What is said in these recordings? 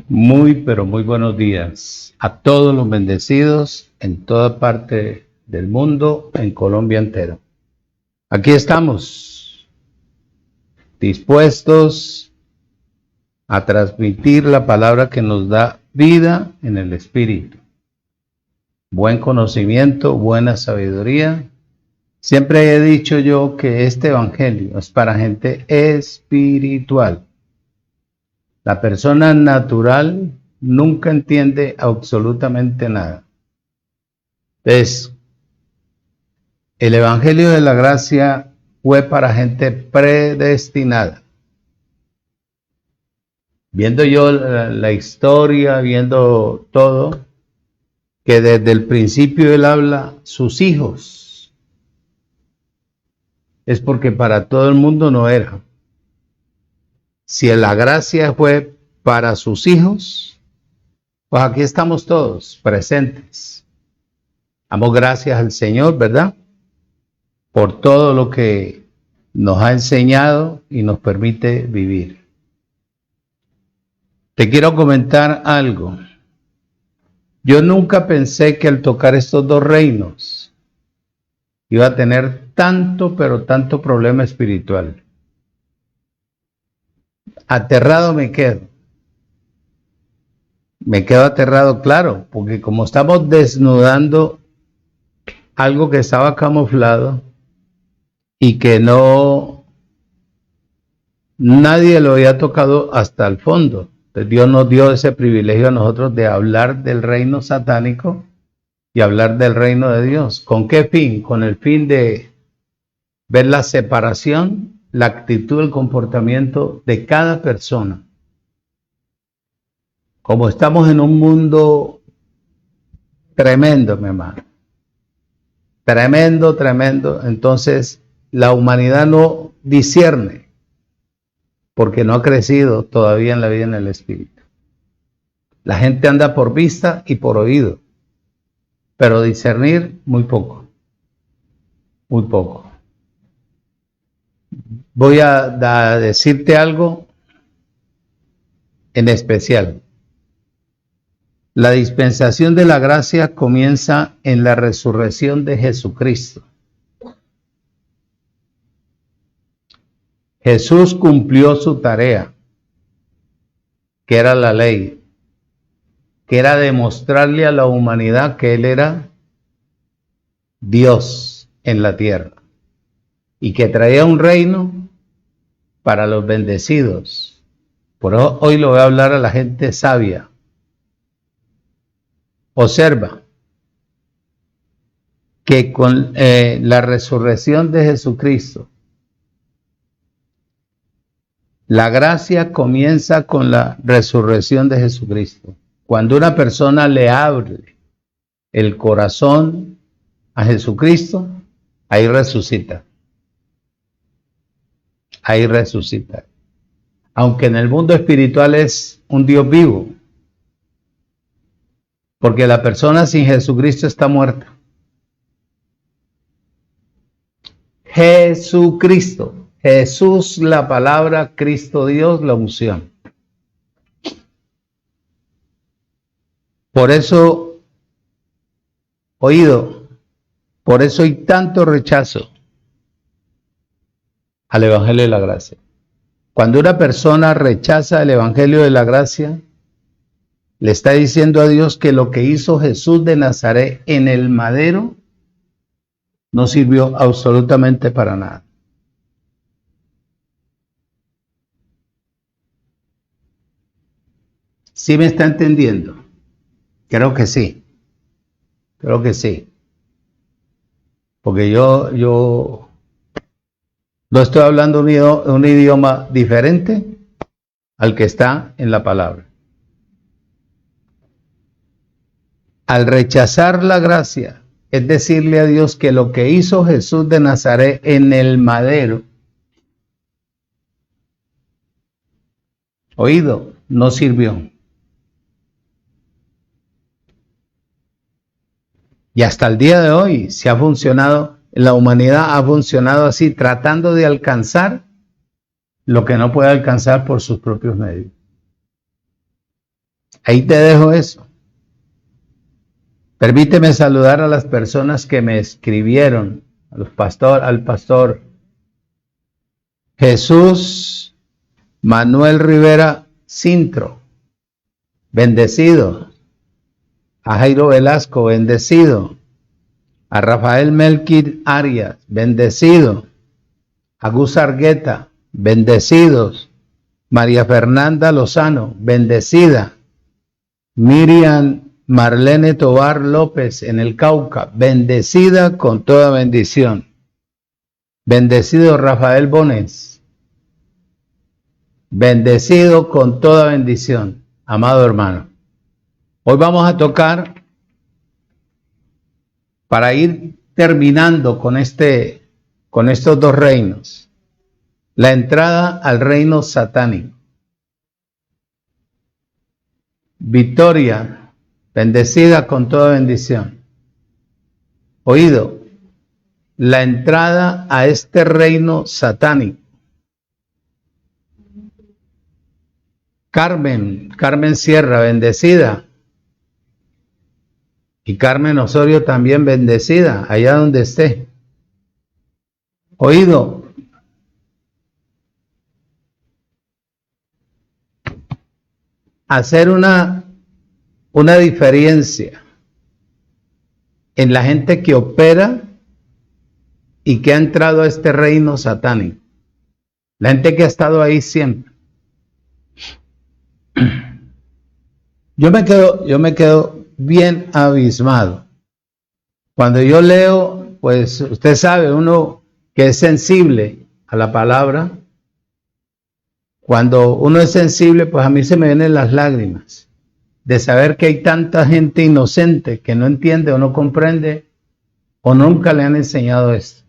Muy, pero muy buenos días a todos los bendecidos en toda parte del mundo, en Colombia entero. Aquí estamos, dispuestos a transmitir la palabra que nos da vida en el Espíritu. Buen conocimiento, buena sabiduría. Siempre he dicho yo que este evangelio es para gente espiritual. La persona natural nunca entiende absolutamente nada. Entonces, el Evangelio de la Gracia fue para gente predestinada. Viendo yo la historia, viendo todo, que desde el principio él habla sus hijos. Es porque para todo el mundo no era. Si la gracia fue para sus hijos, pues aquí estamos todos presentes. Damos gracias al Señor, ¿verdad? Por todo lo que nos ha enseñado y nos permite vivir. Te quiero comentar algo. Yo nunca pensé que al tocar estos dos reinos iba a tener tanto, pero tanto problema espiritual. Aterrado me quedo. Me quedo aterrado, claro, porque como estamos desnudando algo que estaba camuflado y que nadie lo había tocado hasta el fondo. Entonces Dios nos dio ese privilegio a nosotros de hablar del reino satánico y hablar del reino de Dios. ¿Con qué fin? Con el fin de ver la separación, la actitud, el comportamiento de cada persona. Como estamos en un mundo tremendo, mi hermano. Tremendo, tremendo. Entonces, la humanidad no discierne porque no ha crecido todavía en la vida en el Espíritu. La gente anda por vista y por oído, pero discernir muy poco. Muy poco. Voy a decirte algo en especial. La dispensación de la gracia comienza en la resurrección de Jesucristo. Jesús cumplió su tarea, que era la ley, que era demostrarle a la humanidad que Él era Dios en la tierra y que traía un reino para los bendecidos. Por eso hoy lo voy a hablar a la gente sabia. Observa que con la resurrección de Jesucristo, la gracia comienza con la resurrección de Jesucristo. Cuando una persona le abre el corazón a Jesucristo, ahí resucita. Ahí resucita. Aunque en el mundo espiritual es un Dios vivo. Porque la persona sin Jesucristo está muerta. Jesucristo. Jesús, la palabra, Cristo Dios, la unción. Por eso, oído, por eso hay tanto rechazo al Evangelio de la Gracia. Cuando una persona rechaza el Evangelio de la Gracia, le está diciendo a Dios que lo que hizo Jesús de Nazaret en el madero no sirvió absolutamente para nada. ¿Sí me está entendiendo? Creo que sí. Creo que sí. Porque yo no estoy hablando un idioma diferente al que está en la palabra. Al rechazar la gracia, es decirle a Dios que lo que hizo Jesús de Nazaret en el madero, oído, no sirvió. Y hasta el día de hoy se ha funcionado, la humanidad ha funcionado así, tratando de alcanzar lo que no puede alcanzar por sus propios medios. Ahí te dejo eso. Permíteme saludar a las personas que me escribieron, al pastor Jesús Manuel Rivera Cintro, bendecido. A Jairo Velasco, bendecido. A Rafael Melquid Arias, bendecido. A Gus Argueta, bendecidos. María Fernanda Lozano, bendecida. Miriam Marlene Tobar López en el Cauca, bendecida con toda bendición. Bendecido Rafael Bones, bendecido con toda bendición, amado hermano. Hoy vamos a tocar, para ir terminando con estos dos reinos, la entrada al reino satánico. Victoria, bendecida con toda bendición. Oído, la entrada a este reino satánico. Carmen Sierra, bendecida. Y Carmen Osorio también bendecida, allá donde esté. Oído, hacer una diferencia en la gente que opera y que ha entrado a este reino satánico. La gente que ha estado ahí siempre. Yo me quedo bien abismado. Cuando yo leo, pues usted sabe, uno que es sensible a la palabra, cuando uno es sensible, pues a mí se me vienen las lágrimas de saber que hay tanta gente inocente que no entiende o no comprende o nunca le han enseñado esto.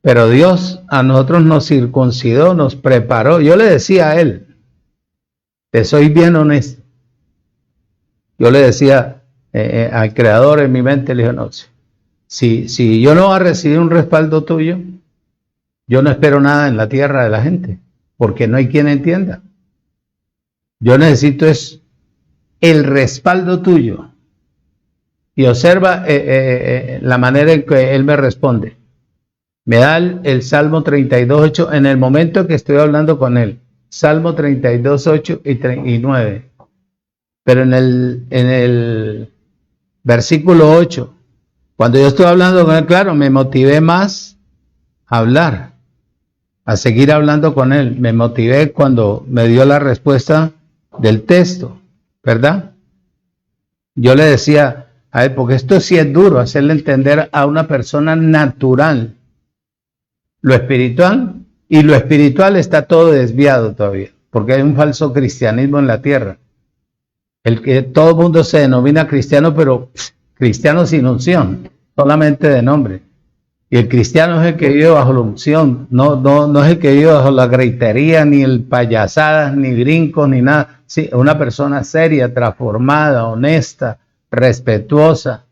Pero Dios a nosotros nos circuncidó, nos preparó. Yo le decía a él, te soy bien honesto. Yo le decía al Creador en mi mente, le dije, no, si yo no voy a recibir un respaldo tuyo, yo no espero nada en la tierra de la gente, porque no hay quien entienda. Yo necesito es el respaldo tuyo. Y observa la manera en que él me responde. Me da el Salmo 32:8 en el momento que estoy hablando con él. Salmo 32:8 y 9. Pero en el versículo 8, cuando yo estoy hablando con él, claro, me motivé más a hablar, a seguir hablando con él. Me motivé cuando me dio la respuesta del texto, ¿verdad? Yo le decía a él, porque esto sí es duro, hacerle entender a una persona natural lo espiritual, y lo espiritual está todo desviado todavía, porque hay un falso cristianismo en la tierra. El que todo el mundo se denomina cristiano, pero cristiano sin unción, solamente de nombre. Y el cristiano es el que vive bajo la unción, no es el que vive bajo la greitería, ni el payasadas, ni brincos, ni nada. Sí, una persona seria, transformada, honesta, respetuosa,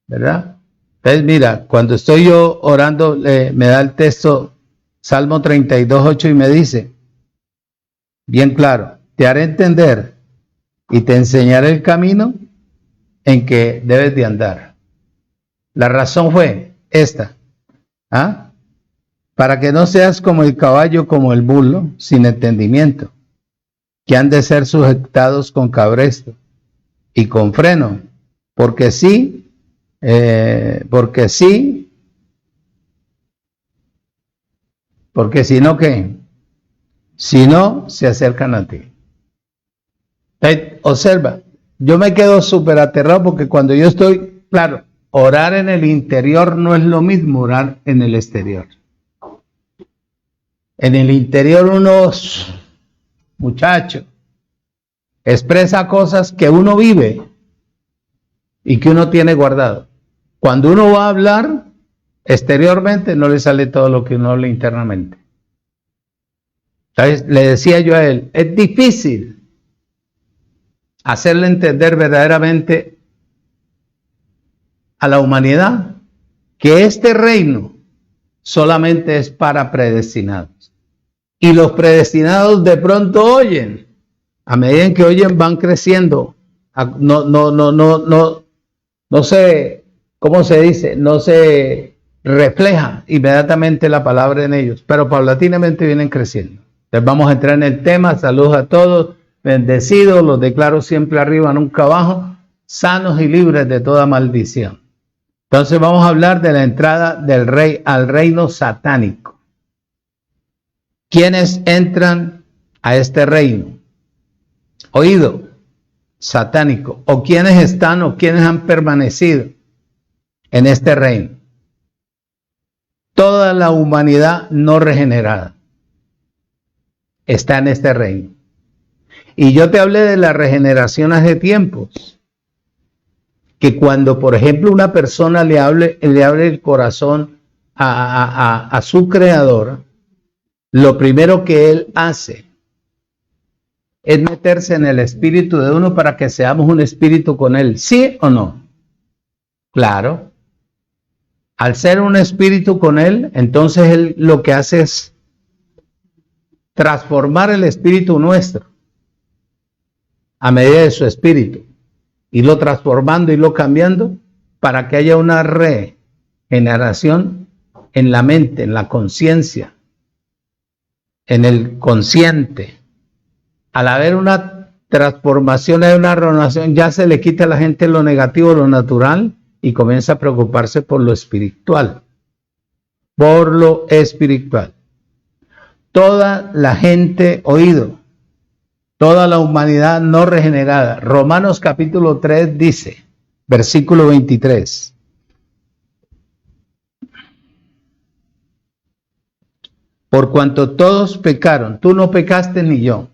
¿verdad? Entonces, mira, cuando estoy yo orando, me da el texto Salmo 32:8 y me dice, bien claro, te haré entender y te enseñaré el camino en que debes de andar. La razón fue esta, para que no seas como el caballo, como el bulo, sin entendimiento, que han de ser sujetados con cabresto y con freno, porque si no, ¿qué? Si no, se acercan a ti. Observa, yo me quedo súper aterrado porque cuando yo estoy, claro, orar en el interior no es lo mismo orar en el exterior. En el interior uno, muchacho, expresa cosas que uno vive. y que uno tiene guardado. Cuando uno va a hablar exteriormente, no le sale todo lo que uno habla internamente. Entonces, le decía yo a él, es difícil hacerle entender verdaderamente a la humanidad que este reino solamente es para predestinados. Y los predestinados de pronto oyen. A medida en que oyen van creciendo. No se, ¿cómo se dice? No se refleja inmediatamente la palabra en ellos, pero paulatinamente vienen creciendo. Entonces vamos a entrar en el tema. Saludos a todos, bendecidos, los declaro siempre arriba, nunca abajo, sanos y libres de toda maldición. Entonces vamos a hablar de la entrada del rey al reino satánico. ¿Quiénes entran a este reino? Oído, satánico. ¿O quiénes están o quiénes han permanecido en este reino? Toda la humanidad no regenerada está en este reino. Y yo te hablé de la regeneración hace tiempos. Que cuando, por ejemplo, una persona le abre el corazón a su creador, lo primero que él hace es meterse en el espíritu de uno para que seamos un espíritu con él. ¿Sí o no? Claro. Al ser un espíritu con él, entonces él lo que hace es transformar el espíritu nuestro a medida de su espíritu. Irlo transformando, irlo cambiando para que haya una regeneración en la mente, en la conciencia, en el consciente. Al haber una transformación, hay una renovación, ya se le quita a la gente lo negativo, lo natural, y comienza a preocuparse por lo espiritual. Por lo espiritual. Toda la gente, oído, toda la humanidad no regenerada. Romanos capítulo 3 dice, versículo 23. Por cuanto todos pecaron, tú no pecaste ni yo,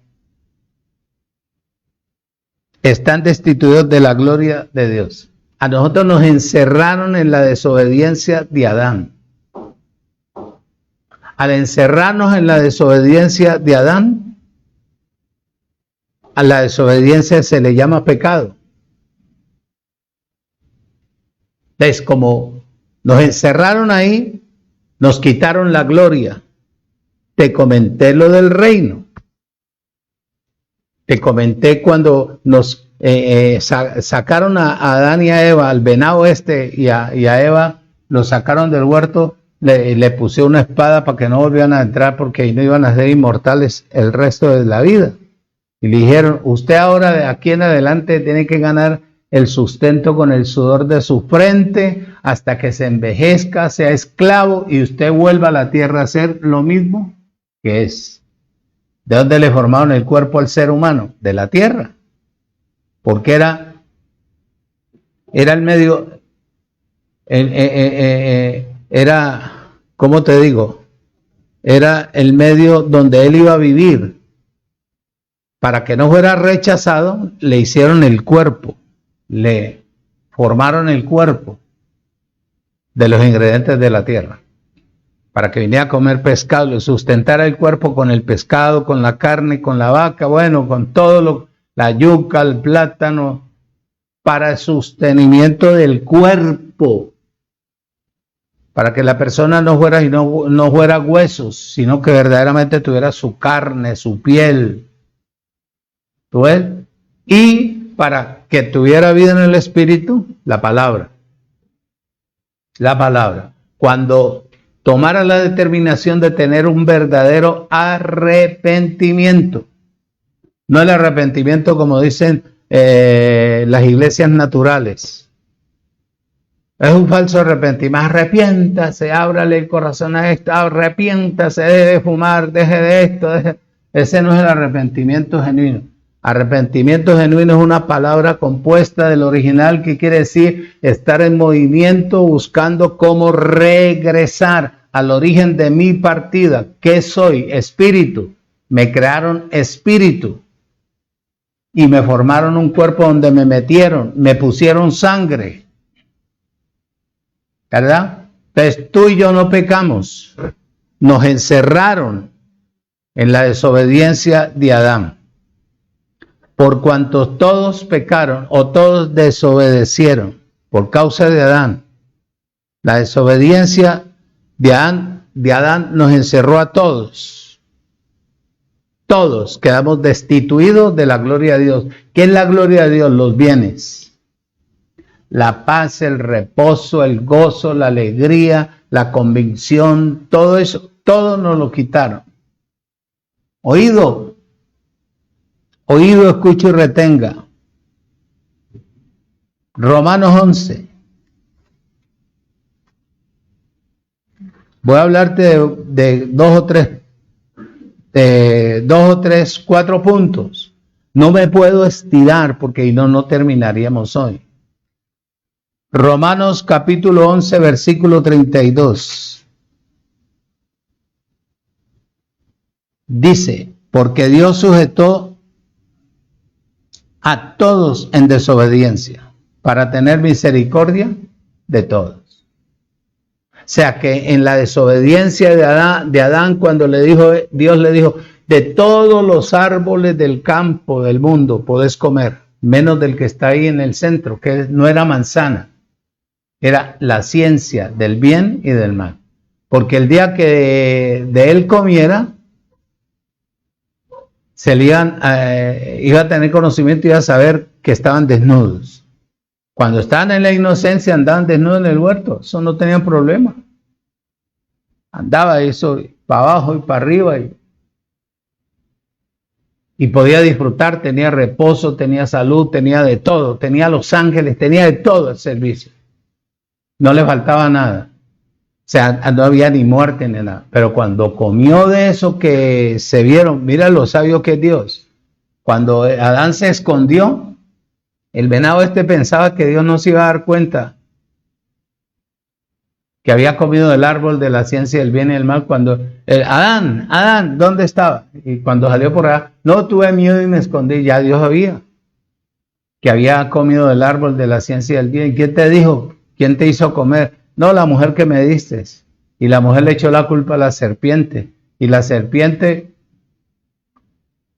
están destituidos de la gloria de Dios. A nosotros nos encerraron en la desobediencia de Adán. Al encerrarnos en la desobediencia de Adán, a la desobediencia se le llama pecado. Es como nos encerraron ahí, nos quitaron la gloria. Te comenté lo del reino. Te comenté cuando nos sacaron a Adán y a Eva, al venado y a Eva, los sacaron del huerto, le pusieron una espada para que no volvieran a entrar porque no iban a ser inmortales el resto de la vida. Y le dijeron, usted ahora de aquí en adelante tiene que ganar el sustento con el sudor de su frente hasta que se envejezca, sea esclavo y usted vuelva a la tierra a hacer lo mismo que es. ¿De dónde le formaron el cuerpo al ser humano? De la tierra. Porque era el medio, era, ¿cómo te digo? Era el medio donde él iba a vivir. Para que no fuera rechazado, le hicieron el cuerpo, le formaron el cuerpo de los ingredientes de la tierra, para que viniera a comer pescado, le sustentara el cuerpo con el pescado, con la carne, con la vaca, bueno, con todo la yuca, el plátano, para el sostenimiento del cuerpo, para que la persona no fuera huesos, sino que verdaderamente tuviera su carne, su piel. ¿Tú ves? Y para que tuviera vida en el espíritu, la palabra. La palabra. Cuando tomara la determinación de tener un verdadero arrepentimiento. No el arrepentimiento como dicen las iglesias naturales. Es un falso arrepentimiento. Arrepiéntase, ábrale el corazón a esto, arrepiéntase, deje de fumar, deje de esto. Ese no es el arrepentimiento genuino. Arrepentimiento genuino es una palabra compuesta del original que quiere decir estar en movimiento buscando cómo regresar al origen de mi partida. ¿Qué soy? Espíritu. Me crearon espíritu. y me formaron un cuerpo donde me metieron, me pusieron sangre, ¿verdad? Entonces tú y yo no pecamos, nos encerraron en la desobediencia de Adán. Por cuanto todos pecaron o todos desobedecieron por causa de Adán, la desobediencia de Adán nos encerró a todos. Todos quedamos destituidos de la gloria de Dios. ¿Qué es la gloria de Dios? Los bienes. La paz, el reposo, el gozo, la alegría, la convicción, todo eso, todo nos lo quitaron. Oído, escuche y retenga. Romanos 11. Voy a hablarte de dos o tres, 4 puntos. No me puedo estirar porque no terminaríamos hoy. Romanos capítulo 11, versículo 32. Dice, porque Dios sujetó a todos en desobediencia para tener misericordia de todos. O sea que en la desobediencia de Adán, cuando Dios le dijo, de todos los árboles del campo del mundo podés comer, menos del que está ahí en el centro, que no era manzana, era la ciencia del bien y del mal. Porque el día que de él comiera, iba a tener conocimiento y iba a saber que estaban desnudos. Cuando estaban en la inocencia andaban desnudos en el huerto, eso no tenían problema. Andaba eso para abajo y para arriba y podía disfrutar, tenía reposo, tenía salud, tenía de todo, tenía los ángeles, tenía de todo el servicio. No le faltaba nada. O sea, no había ni muerte ni nada. Pero cuando comió de eso que se vieron, mira lo sabio que es Dios. Cuando Adán se escondió, el venado pensaba que Dios no se iba a dar cuenta que había comido del árbol de la ciencia del bien y del mal. Cuando Adán, ¿dónde estaba? Y cuando salió por allá, no, tuve miedo y me escondí. Ya Dios sabía que había comido del árbol de la ciencia del bien. ¿Quién te dijo? ¿Quién te hizo comer? No, la mujer que me diste. Y la mujer le echó la culpa a la serpiente. Y la serpiente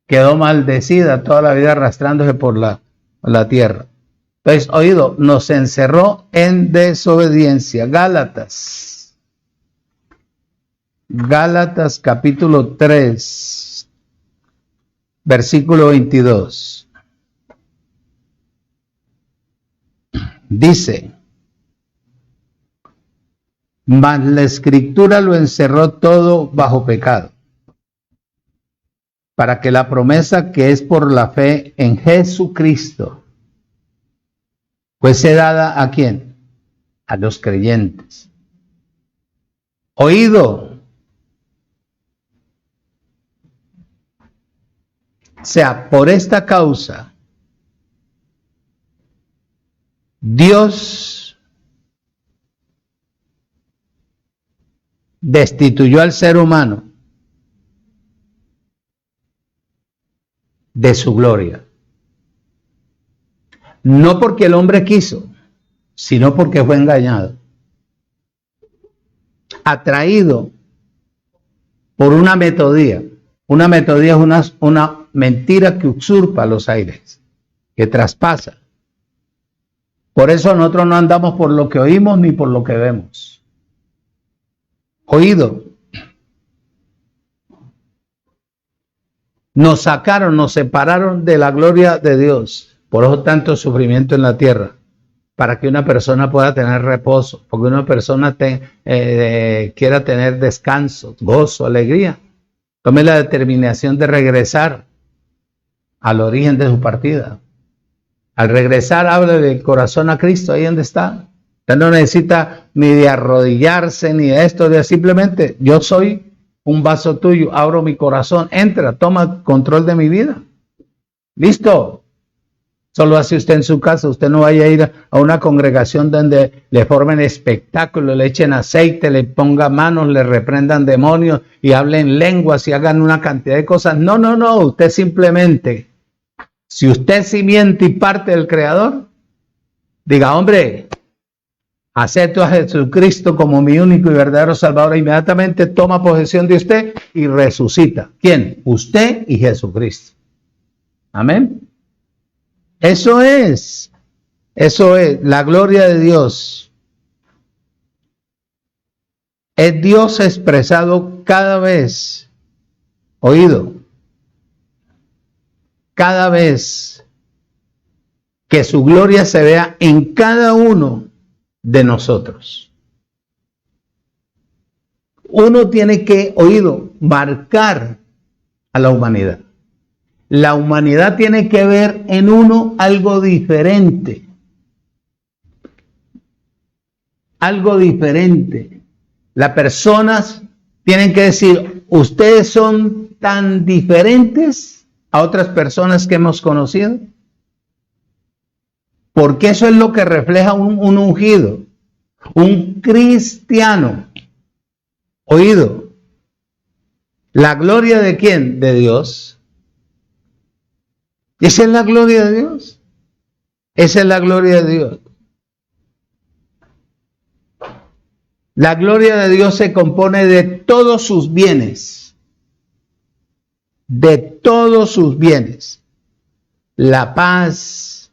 quedó maldecida toda la vida arrastrándose por la tierra. Entonces, oído, nos encerró en desobediencia. Gálatas capítulo 3, versículo 22. Dice, mas la escritura lo encerró todo bajo pecado, para que la promesa que es por la fe en Jesucristo fuese dada ¿a quién? A los creyentes. Oído. O sea, por esta causa, Dios destituyó al ser humano de su gloria. No porque el hombre quiso, sino porque fue engañado, atraído por una metodía. Una metodía es una mentira que usurpa los aires, que traspasa. Por eso nosotros no andamos por lo que oímos ni por lo que vemos. Oído. Nos sacaron, nos separaron de la gloria de Dios. Por eso tanto sufrimiento en la tierra, para que una persona pueda tener reposo, porque una persona quiera tener descanso, gozo, alegría. Tome la determinación de regresar al origen de su partida. Al regresar, hable del corazón a Cristo, ahí donde está. Usted no necesita ni de arrodillarse, ni de esto, simplemente yo soy un vaso tuyo, abro mi corazón, entra, toma control de mi vida. Listo. Solo hace usted en su casa. Usted no vaya a ir a una congregación donde le formen espectáculo, le echen aceite, le pongan manos, le reprendan demonios y hablen lenguas y hagan una cantidad de cosas. No. Usted simplemente Si usted es simiente y parte del Creador, diga, hombre, acepto a Jesucristo como mi único y verdadero Salvador. Inmediatamente toma posesión de usted y resucita. ¿Quién? Usted y Jesucristo. Amén. Eso es la gloria de Dios. Es Dios expresado cada vez, oído, cada vez que su gloria se vea en cada uno de nosotros. Uno tiene que, oído, marcar a la humanidad. La humanidad tiene que ver en uno algo diferente. Algo diferente. Las personas tienen que decir, ustedes son tan diferentes a otras personas que hemos conocido. Porque eso es lo que refleja un ungido, un cristiano. Oído, ¿la gloria de quién? De Dios. ¿Esa es la gloria de Dios? Esa es la gloria de Dios. La gloria de Dios se compone de todos sus bienes. De todos sus bienes. La paz,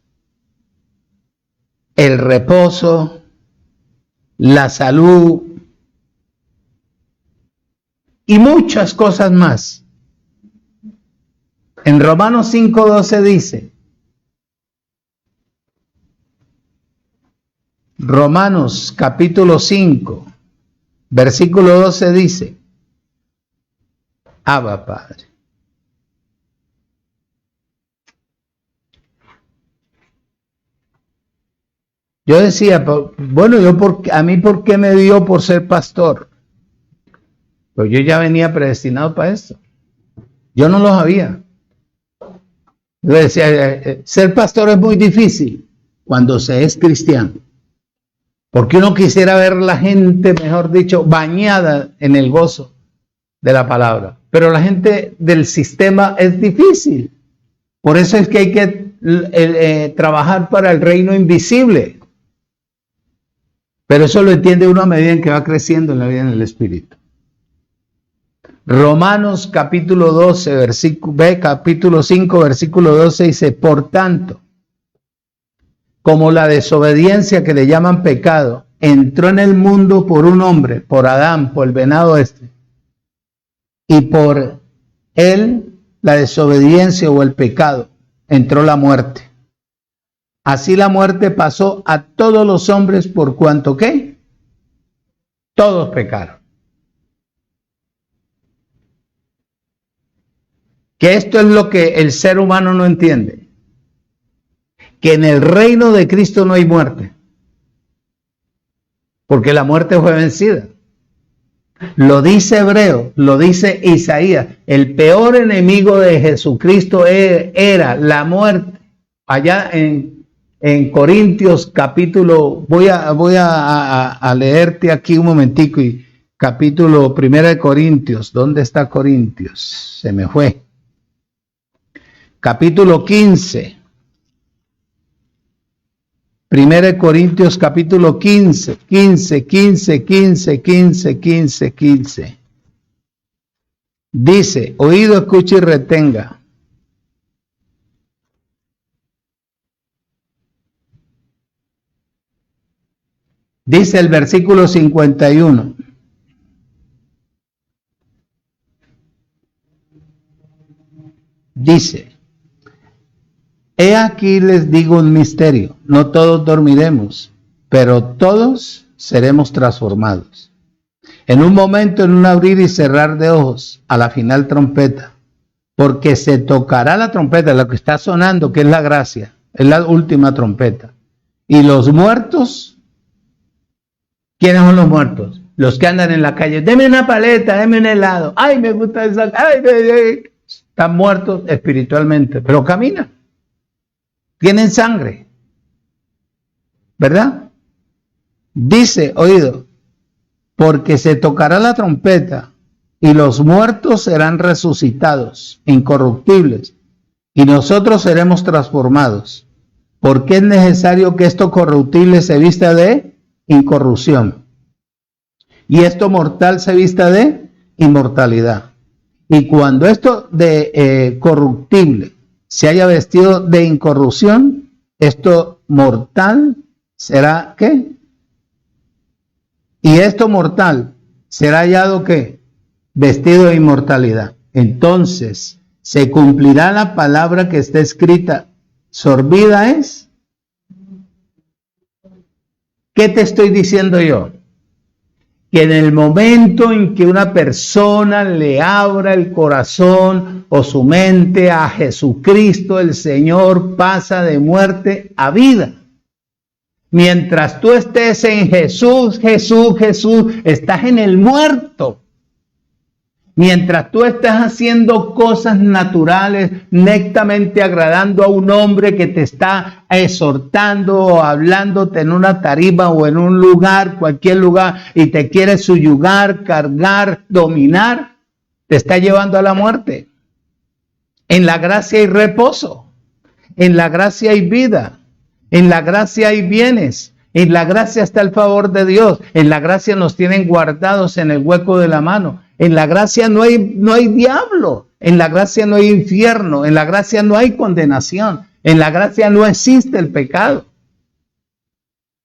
el reposo, la salud y muchas cosas más. En Romanos 5:12 dice, Romanos capítulo 5, versículo 12 dice, Abba Padre. Yo decía, bueno, a mí ¿por qué me dio por ser pastor? Pues yo ya venía predestinado para esto. Yo no lo sabía. Yo decía, ser pastor es muy difícil cuando se es cristiano. Porque uno quisiera ver la gente, mejor dicho, bañada en el gozo de la palabra. Pero la gente del sistema es difícil. Por eso es que hay que trabajar para el reino invisible. Pero eso lo entiende uno a medida en que va creciendo en la vida en el Espíritu. Romanos capítulo 12, capítulo 5, versículo 12 dice, por tanto, como la desobediencia que le llaman pecado, entró en el mundo por un hombre, por Adán, por el venado este, y por él la desobediencia o el pecado, entró la muerte. Así la muerte pasó a todos los hombres por cuanto ¿qué? Todos pecaron. Que esto es lo que el ser humano no entiende. Que en el reino de Cristo no hay muerte. Porque la muerte fue vencida. Lo dice Hebreo, lo dice Isaías. El peor enemigo de Jesucristo era la muerte. Allá en Corintios capítulo, voy a leerte aquí un momentico, y capítulo 1 de Corintios, ¿dónde está Corintios? Se me fue. Capítulo 15. 1 de Corintios capítulo 15. Dice, oído, escuche y retenga. Dice el versículo 51. Dice, he aquí les digo un misterio, no todos dormiremos, pero todos seremos transformados. En un momento, en un abrir y cerrar de ojos, a la final trompeta, porque se tocará la trompeta, lo que está sonando, que es la gracia, es la última trompeta. Y los muertos, ¿quiénes son los muertos? Los que andan en la calle, deme una paleta, deme un helado, ay, me gusta esa, ay, están muertos espiritualmente, pero caminan, tienen sangre, ¿verdad? Dice, oído, porque se tocará la trompeta y los muertos serán resucitados, incorruptibles, y nosotros seremos transformados, porque es necesario que esto corruptible se vista de incorrupción y esto mortal se vista de inmortalidad. Y cuando esto de corruptible se haya vestido de incorrupción, esto mortal será ¿qué? Y esto mortal será hallado ¿qué? Vestido de inmortalidad. Entonces se cumplirá la palabra que está escrita. Sorbida es. ¿Qué te estoy diciendo yo? Que en el momento en que una persona le abra el corazón o su mente a Jesucristo, el Señor pasa de muerte a vida. Mientras tú estés en Jesús, estás en el muerto. Mientras tú estás haciendo cosas naturales, nectamente agradando a un hombre que te está exhortando o hablándote en una tarima o en un lugar, cualquier lugar, y te quiere subyugar, cargar, dominar, te está llevando a la muerte. En la gracia hay reposo, en la gracia hay vida, en la gracia hay bienes. En la gracia está el favor de Dios. En la gracia nos tienen guardados en el hueco de la mano. En la gracia no hay diablo. En la gracia no hay infierno. En la gracia no hay condenación. En la gracia no existe el pecado.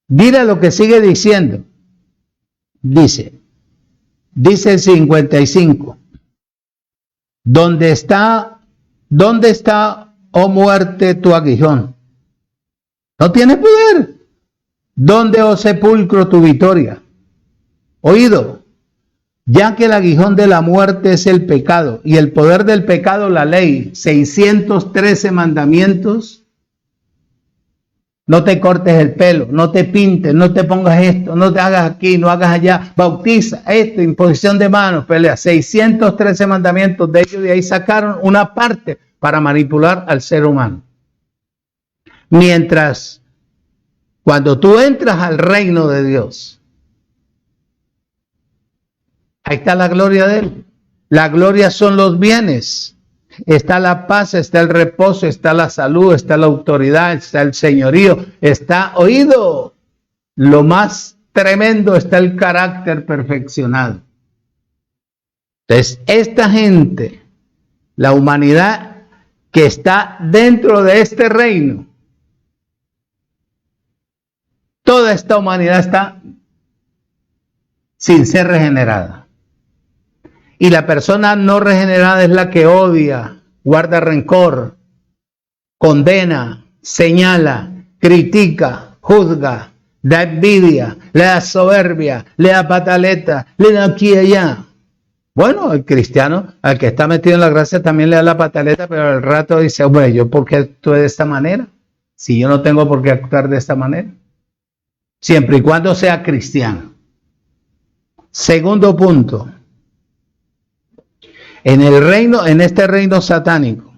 Mira lo que sigue diciendo. Dice el 55. ¿Dónde está, oh muerte, tu aguijón? No tiene poder. ¿Dónde, oh sepulcro, tu victoria? Oído, ya que el aguijón de la muerte es el pecado y el poder del pecado la ley, 613 mandamientos. No te cortes el pelo, no te pintes, no te pongas esto, no te hagas aquí, no hagas allá, bautiza, esto, imposición de manos, pelea. 613 mandamientos, de ellos de ahí sacaron una parte para manipular al ser humano. Mientras cuando tú entras al reino de Dios, ahí está la gloria de Él. La gloria son los bienes. Está la paz, está el reposo, está la salud, está la autoridad, está el señorío, está, oído, lo más tremendo, está el carácter perfeccionado. Entonces, esta gente, la humanidad que está dentro de este reino, toda esta humanidad está sin ser regenerada. Y la persona no regenerada es la que odia, guarda rencor, condena, señala, critica, juzga, da envidia, le da soberbia, le da pataleta, le da aquí y allá. Bueno, el cristiano, al que está metido en la gracia, también le da la pataleta, pero al rato dice, hombre, ¿yo por qué actúo de esta manera? Si yo no tengo por qué actuar de esta manera. Siempre y cuando sea cristiano. Segundo punto. En este reino satánico,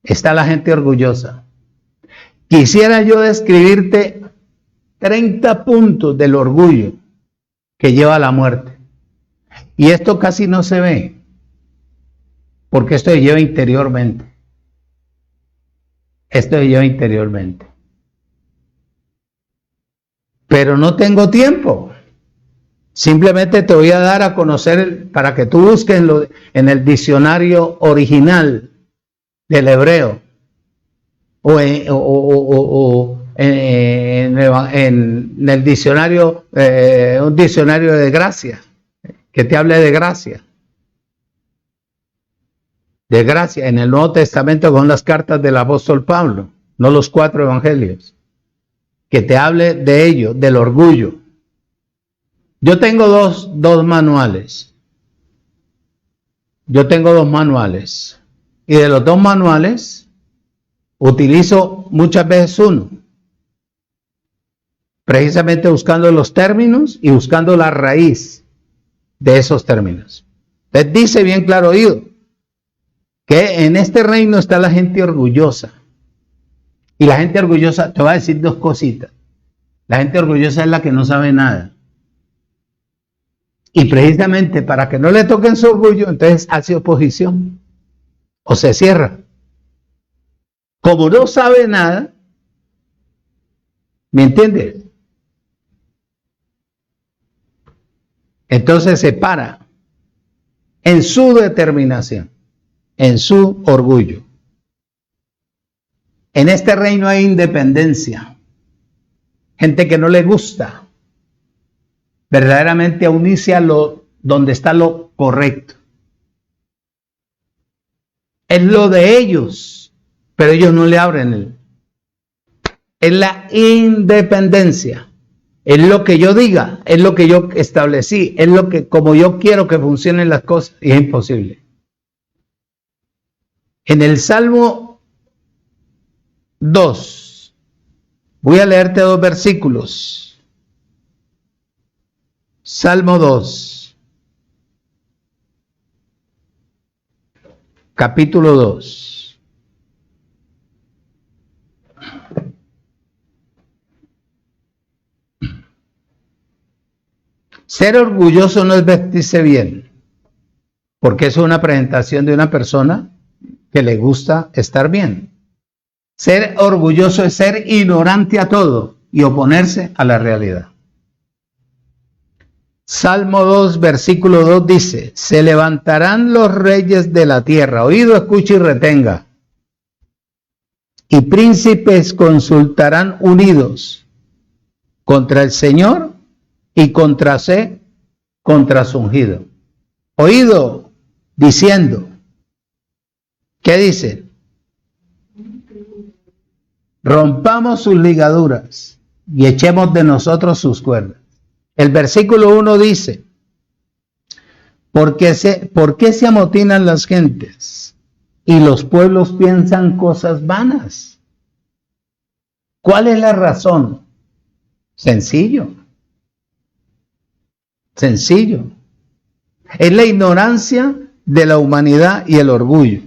está la gente orgullosa. Quisiera yo describirte 30 puntos del orgullo que lleva a la muerte. Y esto casi no se ve, porque esto se lleva interiormente. Esto se lleva interiormente. Pero no tengo tiempo. Simplemente te voy a dar a conocer, para que tú busques en el diccionario original del hebreo, o en el diccionario, un diccionario de gracia, que te hable de gracia. De gracia, en el Nuevo Testamento con las cartas del apóstol Pablo, no los 4 evangelios. Que te hable de ello, del orgullo. Yo tengo dos manuales. Y de los 2 manuales, utilizo muchas veces uno. Precisamente buscando los términos y buscando la raíz de esos términos. Les dice bien claro oído que en este reino está la gente orgullosa. Y la gente orgullosa, te voy a decir 2 cositas. La gente orgullosa es la que no sabe nada. Y precisamente para que no le toquen su orgullo, entonces hace oposición o se cierra. como no sabe nada, ¿me entiendes? Entonces se para en su determinación, en su orgullo. En este reino hay independencia. Gente que no le gusta verdaderamente unirse a donde está lo correcto. Es lo de ellos, pero ellos no le abren es la independencia. Es lo que yo diga, es lo que yo establecí, es lo que como yo quiero que funcionen las cosas, y es imposible. En el Salmo 2, voy a leerte 2 versículos. Salmo 2, capítulo 2. Ser orgulloso no es vestirse bien, porque eso es una presentación de una persona que le gusta estar bien. Ser orgulloso es ser ignorante a todo y oponerse a la realidad. Salmo 2, versículo 2 dice: se levantarán los reyes de la tierra, oído, escucha y retenga, y príncipes consultarán unidos contra el Señor y contra su ungido. Oído, diciendo, ¿qué dice? Rompamos sus ligaduras y echemos de nosotros sus cuerdas. El versículo 1 dice: ¿por qué se amotinan las gentes y los pueblos piensan cosas vanas? ¿Cuál es la razón? Sencillo. Es la ignorancia de la humanidad y el orgullo.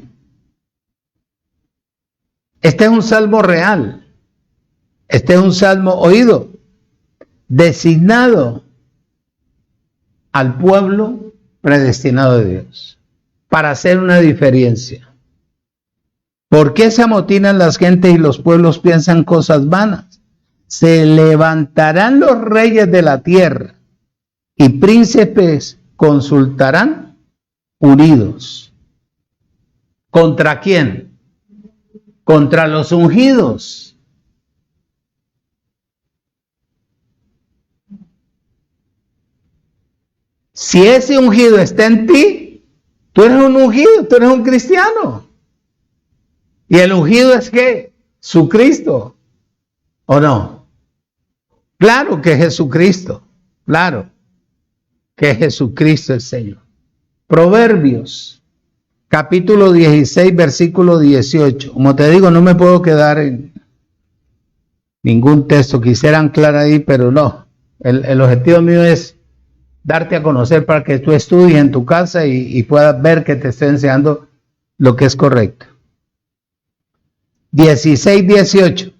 Este es un salmo real. Este es un salmo oído, designado al pueblo predestinado de Dios, para hacer una diferencia. ¿Por qué se amotinan las gentes y los pueblos piensan cosas vanas? Se levantarán los reyes de la tierra y príncipes consultarán unidos. ¿Contra quién? Contra los ungidos. Si ese ungido está en ti, tú eres un ungido, tú eres un cristiano. Y el ungido es ¿qué? Su Cristo. ¿O no? Claro que es Jesucristo. Claro que es Jesucristo el Señor. Proverbios, capítulo 16, versículo 18. Como te digo, no me puedo quedar en ningún texto. Quisiera anclar ahí, pero no. El objetivo mío es darte a conocer para que tú estudies en tu casa y puedas ver que te estoy enseñando lo que es correcto. 16, 18.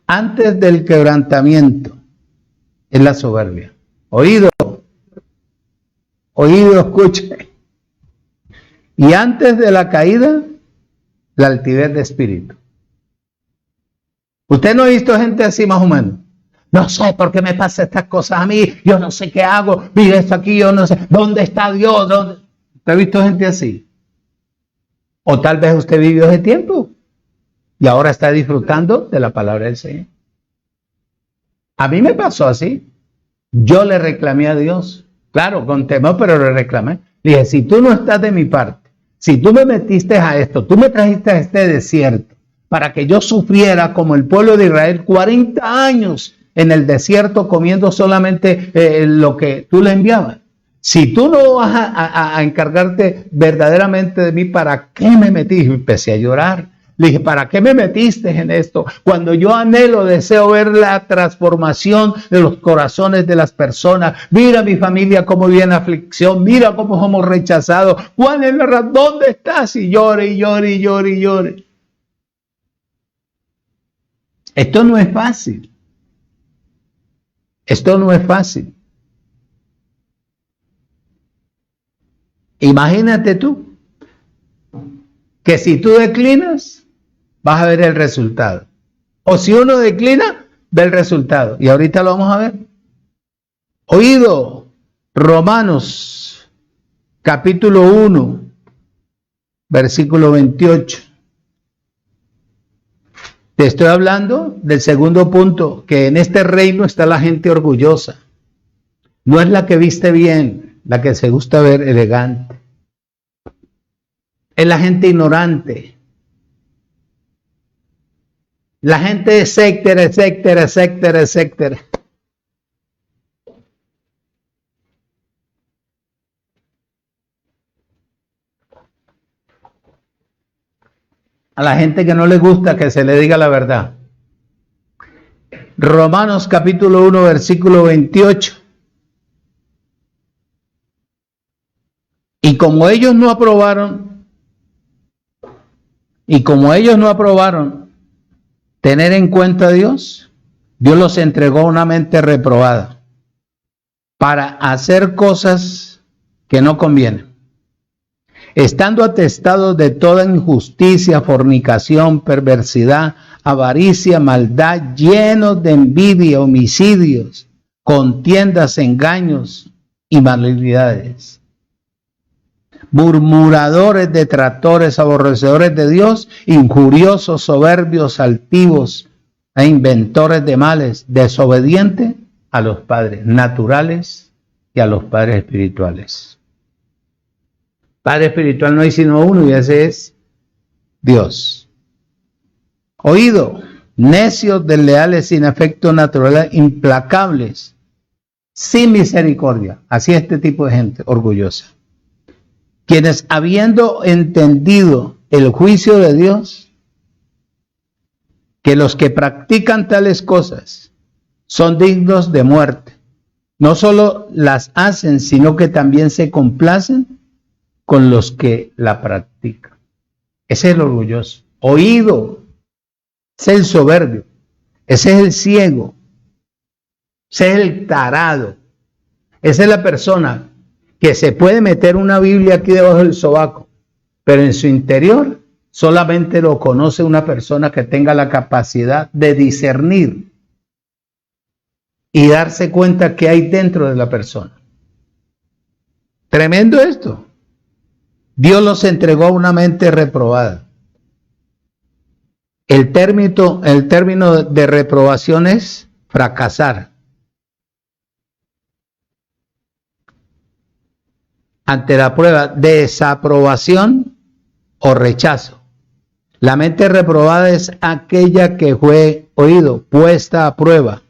Antes del quebrantamiento es la soberbia. Oído, escuche. Y antes de la caída, la altivez de espíritu. ¿Usted no ha visto gente así más o menos? No sé por qué me pasan estas cosas a mí, yo no sé qué hago, mira esto aquí, yo no sé, ¿dónde está Dios? ¿Dónde? ¿Usted ha visto gente así? O tal vez usted vivió ese tiempo y ahora está disfrutando de la palabra del Señor. A mí me pasó así. Yo le reclamé a Dios, claro, con temor, pero le reclamé. Le dije, si tú no estás de mi parte, si tú me metiste a esto, tú me trajiste a este desierto para que yo sufriera como el pueblo de Israel 40 años en el desierto comiendo solamente lo que tú le enviabas. Si tú no vas a encargarte verdaderamente de mí, ¿para qué me metí? Y empecé a llorar. Le dije, ¿para qué me metiste en esto? Cuando yo anhelo, deseo ver la transformación de los corazones de las personas. Mira mi familia cómo vive en aflicción. Mira cómo somos rechazados. ¿Cuál es la razón? ¿Dónde estás? Y llore, y llore, y llore, y llore. Esto no es fácil. Esto no es fácil. Imagínate tú. que si tú declinas, vas a ver el resultado. O si uno declina, ve el resultado. Y ahorita lo vamos a ver. Oído, Romanos, capítulo 1, versículo 28. Te estoy hablando del segundo punto, que en este reino está la gente orgullosa. No es la que viste bien, la que se gusta ver elegante. Es la gente ignorante. La gente etcétera, etcétera, etcétera, etcétera. A la gente que no le gusta que se le diga la verdad. Romanos capítulo 1, versículo 28. Y como ellos no aprobaron tener en cuenta a Dios, Dios los entregó a una mente reprobada para hacer cosas que no convienen, estando atestados de toda injusticia, fornicación, perversidad, avaricia, maldad, llenos de envidia, homicidios, contiendas, engaños y malignidades, murmuradores, detractores, aborrecedores de Dios, injuriosos, soberbios, altivos e inventores de males, desobedientes a los padres naturales y a los padres espirituales. Padre espiritual no hay sino uno, y ese es Dios. Oído, necios, desleales, sin afecto natural, implacables, sin misericordia. Así es este tipo de gente orgullosa. Quienes, habiendo entendido el juicio de Dios, que los que practican tales cosas son dignos de muerte, no solo las hacen, sino que también se complacen con los que la practican. Ese es el orgulloso. Oído, ese es el soberbio, ese es el ciego, ese es el tarado, esa es la persona que se puede meter una Biblia aquí debajo del sobaco, pero en su interior solamente lo conoce una persona que tenga la capacidad de discernir y darse cuenta que hay dentro de la persona. Tremendo esto. Dios los entregó a una mente reprobada. El término de reprobación es fracasar. Ante la prueba, desaprobación o rechazo. La mente reprobada es aquella que fue puesta a prueba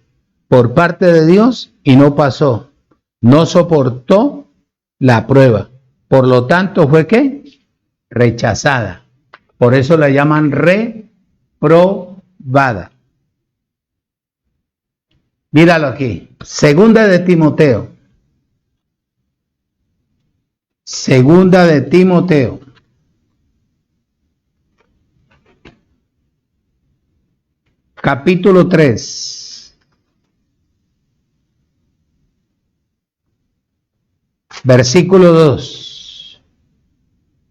por parte de Dios y no pasó, no soportó la prueba. Por lo tanto, ¿fue qué? Rechazada. Por eso la llaman reprobada. Míralo aquí. Segunda de Timoteo. Segunda de Timoteo. Capítulo 3. Versículo 2.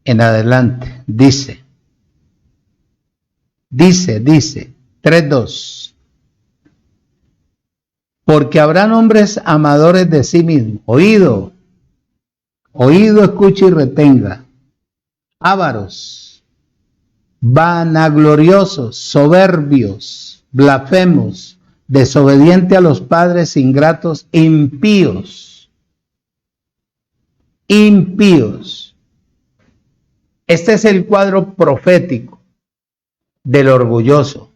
En adelante. Dice. 3:2. Porque habrán hombres amadores de sí mismos. Oído, escucha y retenga. Ávaros, vanagloriosos, soberbios, blasfemos, desobedientes a los padres, ingratos, impíos. Este es el cuadro profético del orgulloso,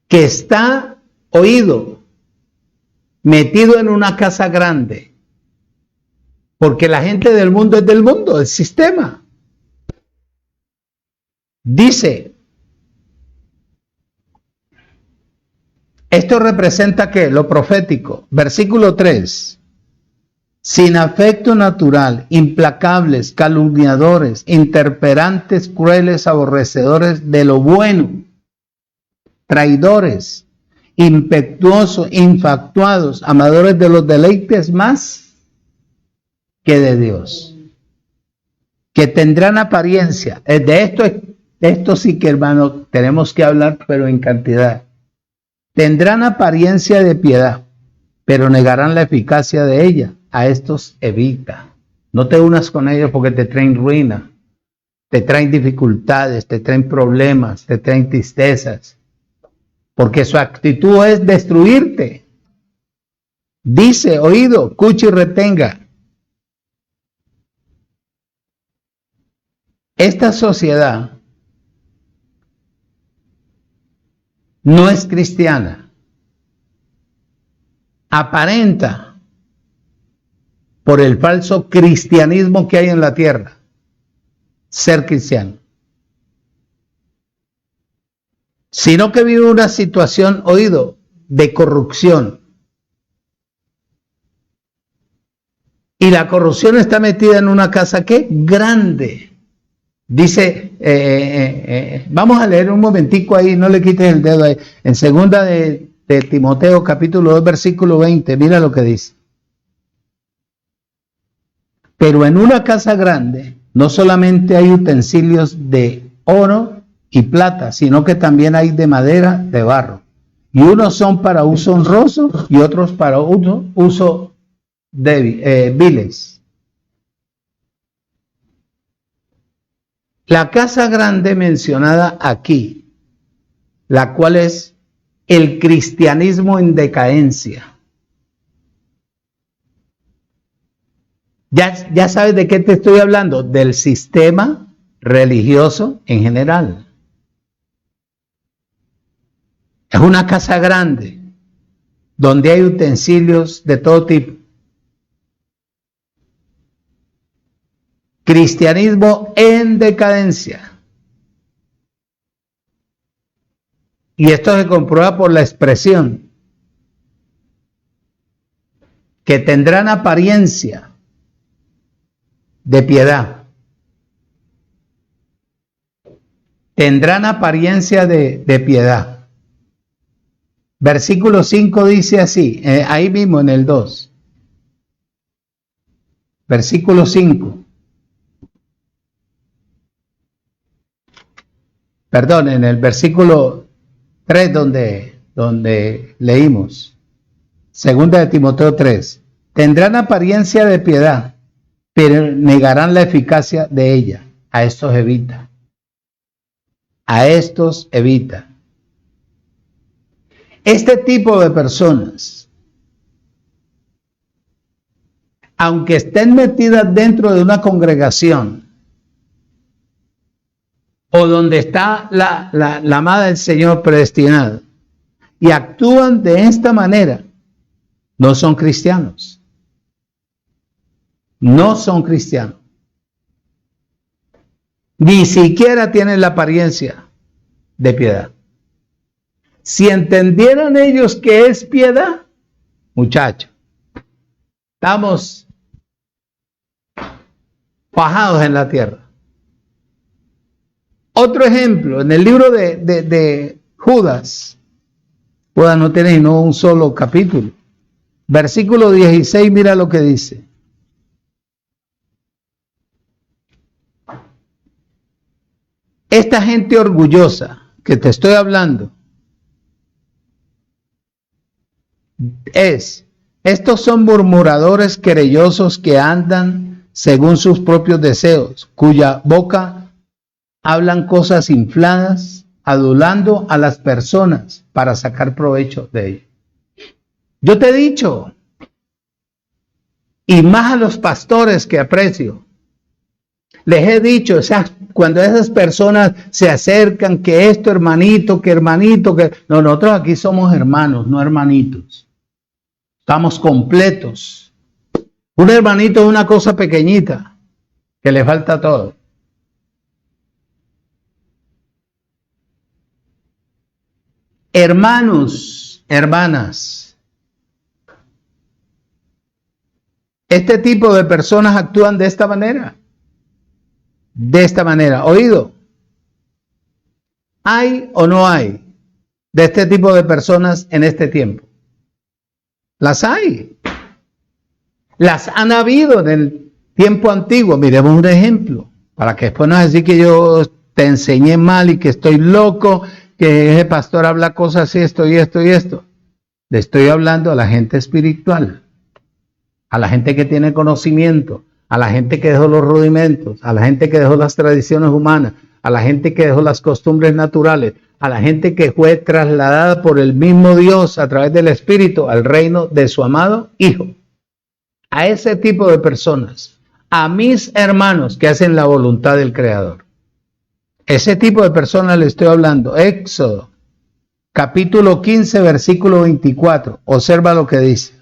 que está, metido en una casa grande, porque la gente del mundo es del mundo, del sistema. Dice, esto representa ¿qué? Lo profético. Versículo 3. Sin afecto natural, implacables, calumniadores, interperantes, crueles, aborrecedores de lo bueno, traidores, impetuosos, infatuados, amadores de los deleites más que de Dios. que tendrán apariencia. De esto sí que, hermano, tenemos que hablar, pero en cantidad. Tendrán apariencia de piedad, pero negarán la eficacia de ella. A estos evita. No te unas con ellos porque te traen ruina, te traen dificultades, te traen problemas, te traen tristezas, porque su actitud es destruirte. Dice, oído, escuche y retenga. Esta sociedad no es cristiana. Aparenta por el falso cristianismo que hay en la tierra ser cristiano, sino que vive una situación, oído, de corrupción. Y la corrupción está metida en una casa, ¿qué? Grande. Dice, vamos a leer un momentico ahí, no le quites el dedo ahí. En segunda de Timoteo, capítulo 2, versículo 20, mira lo que dice. Pero en una casa grande no solamente hay utensilios de oro y plata, sino que también hay de madera, de barro. Y unos son para uso honroso y otros para uso viles. La casa grande mencionada aquí, la cual es el cristianismo en decadencia. Ya sabes de qué te estoy hablando, del sistema religioso en general. Es una casa grande, donde hay utensilios de todo tipo. Cristianismo en decadencia. Y esto se comprueba por la expresión que tendrán apariencia de piedad. Tendrán apariencia de piedad. Versículo 5 dice así, ahí mismo en el 2. Versículo 5. Perdón, en el versículo 3 donde leímos. Segunda de Timoteo 3. Tendrán apariencia de piedad, pero negarán la eficacia de ella. A estos evita. A estos evita. Este tipo de personas, aunque estén metidas dentro de una congregación, o donde está la amada del Señor predestinada, y actúan de esta manera, no son cristianos. No son cristianos. Ni siquiera tienen la apariencia de piedad. Si entendieran ellos qué es piedad, muchachos, estamos fajados en la tierra. Otro ejemplo, en el libro de Judas, Judas no tiene sino un solo capítulo. Versículo 16, mira lo que dice. Esta gente orgullosa que te estoy hablando, estos son murmuradores querellosos que andan según sus propios deseos, cuya boca hablan cosas infladas, adulando a las personas para sacar provecho de ello. Yo te he dicho, y más a los pastores que aprecio, les he dicho, o sea, cuando esas personas se acercan, que esto hermanito, que hermanito, que... No, nosotros aquí somos hermanos, no hermanitos. Estamos completos. Un hermanito es una cosa pequeñita, que le falta todo. Hermanos, hermanas, este tipo de personas actúan de esta manera. De esta manera. ¿Oído? ¿Hay o no hay de este tipo de personas en este tiempo? Las hay. Las han habido en el tiempo antiguo. Miremos un ejemplo. Para que después no es decir que yo te enseñé mal y que estoy loco, que ese pastor habla cosas así, esto y esto y esto. Le estoy hablando a la gente espiritual, a la gente que tiene conocimiento, a la gente que dejó los rudimentos, a la gente que dejó las tradiciones humanas, a la gente que dejó las costumbres naturales, a la gente que fue trasladada por el mismo Dios a través del Espíritu al reino de su amado Hijo. A ese tipo de personas, a mis hermanos que hacen la voluntad del Creador. Ese tipo de personas le estoy hablando. Éxodo, capítulo 15, versículo 24. Observa lo que dice.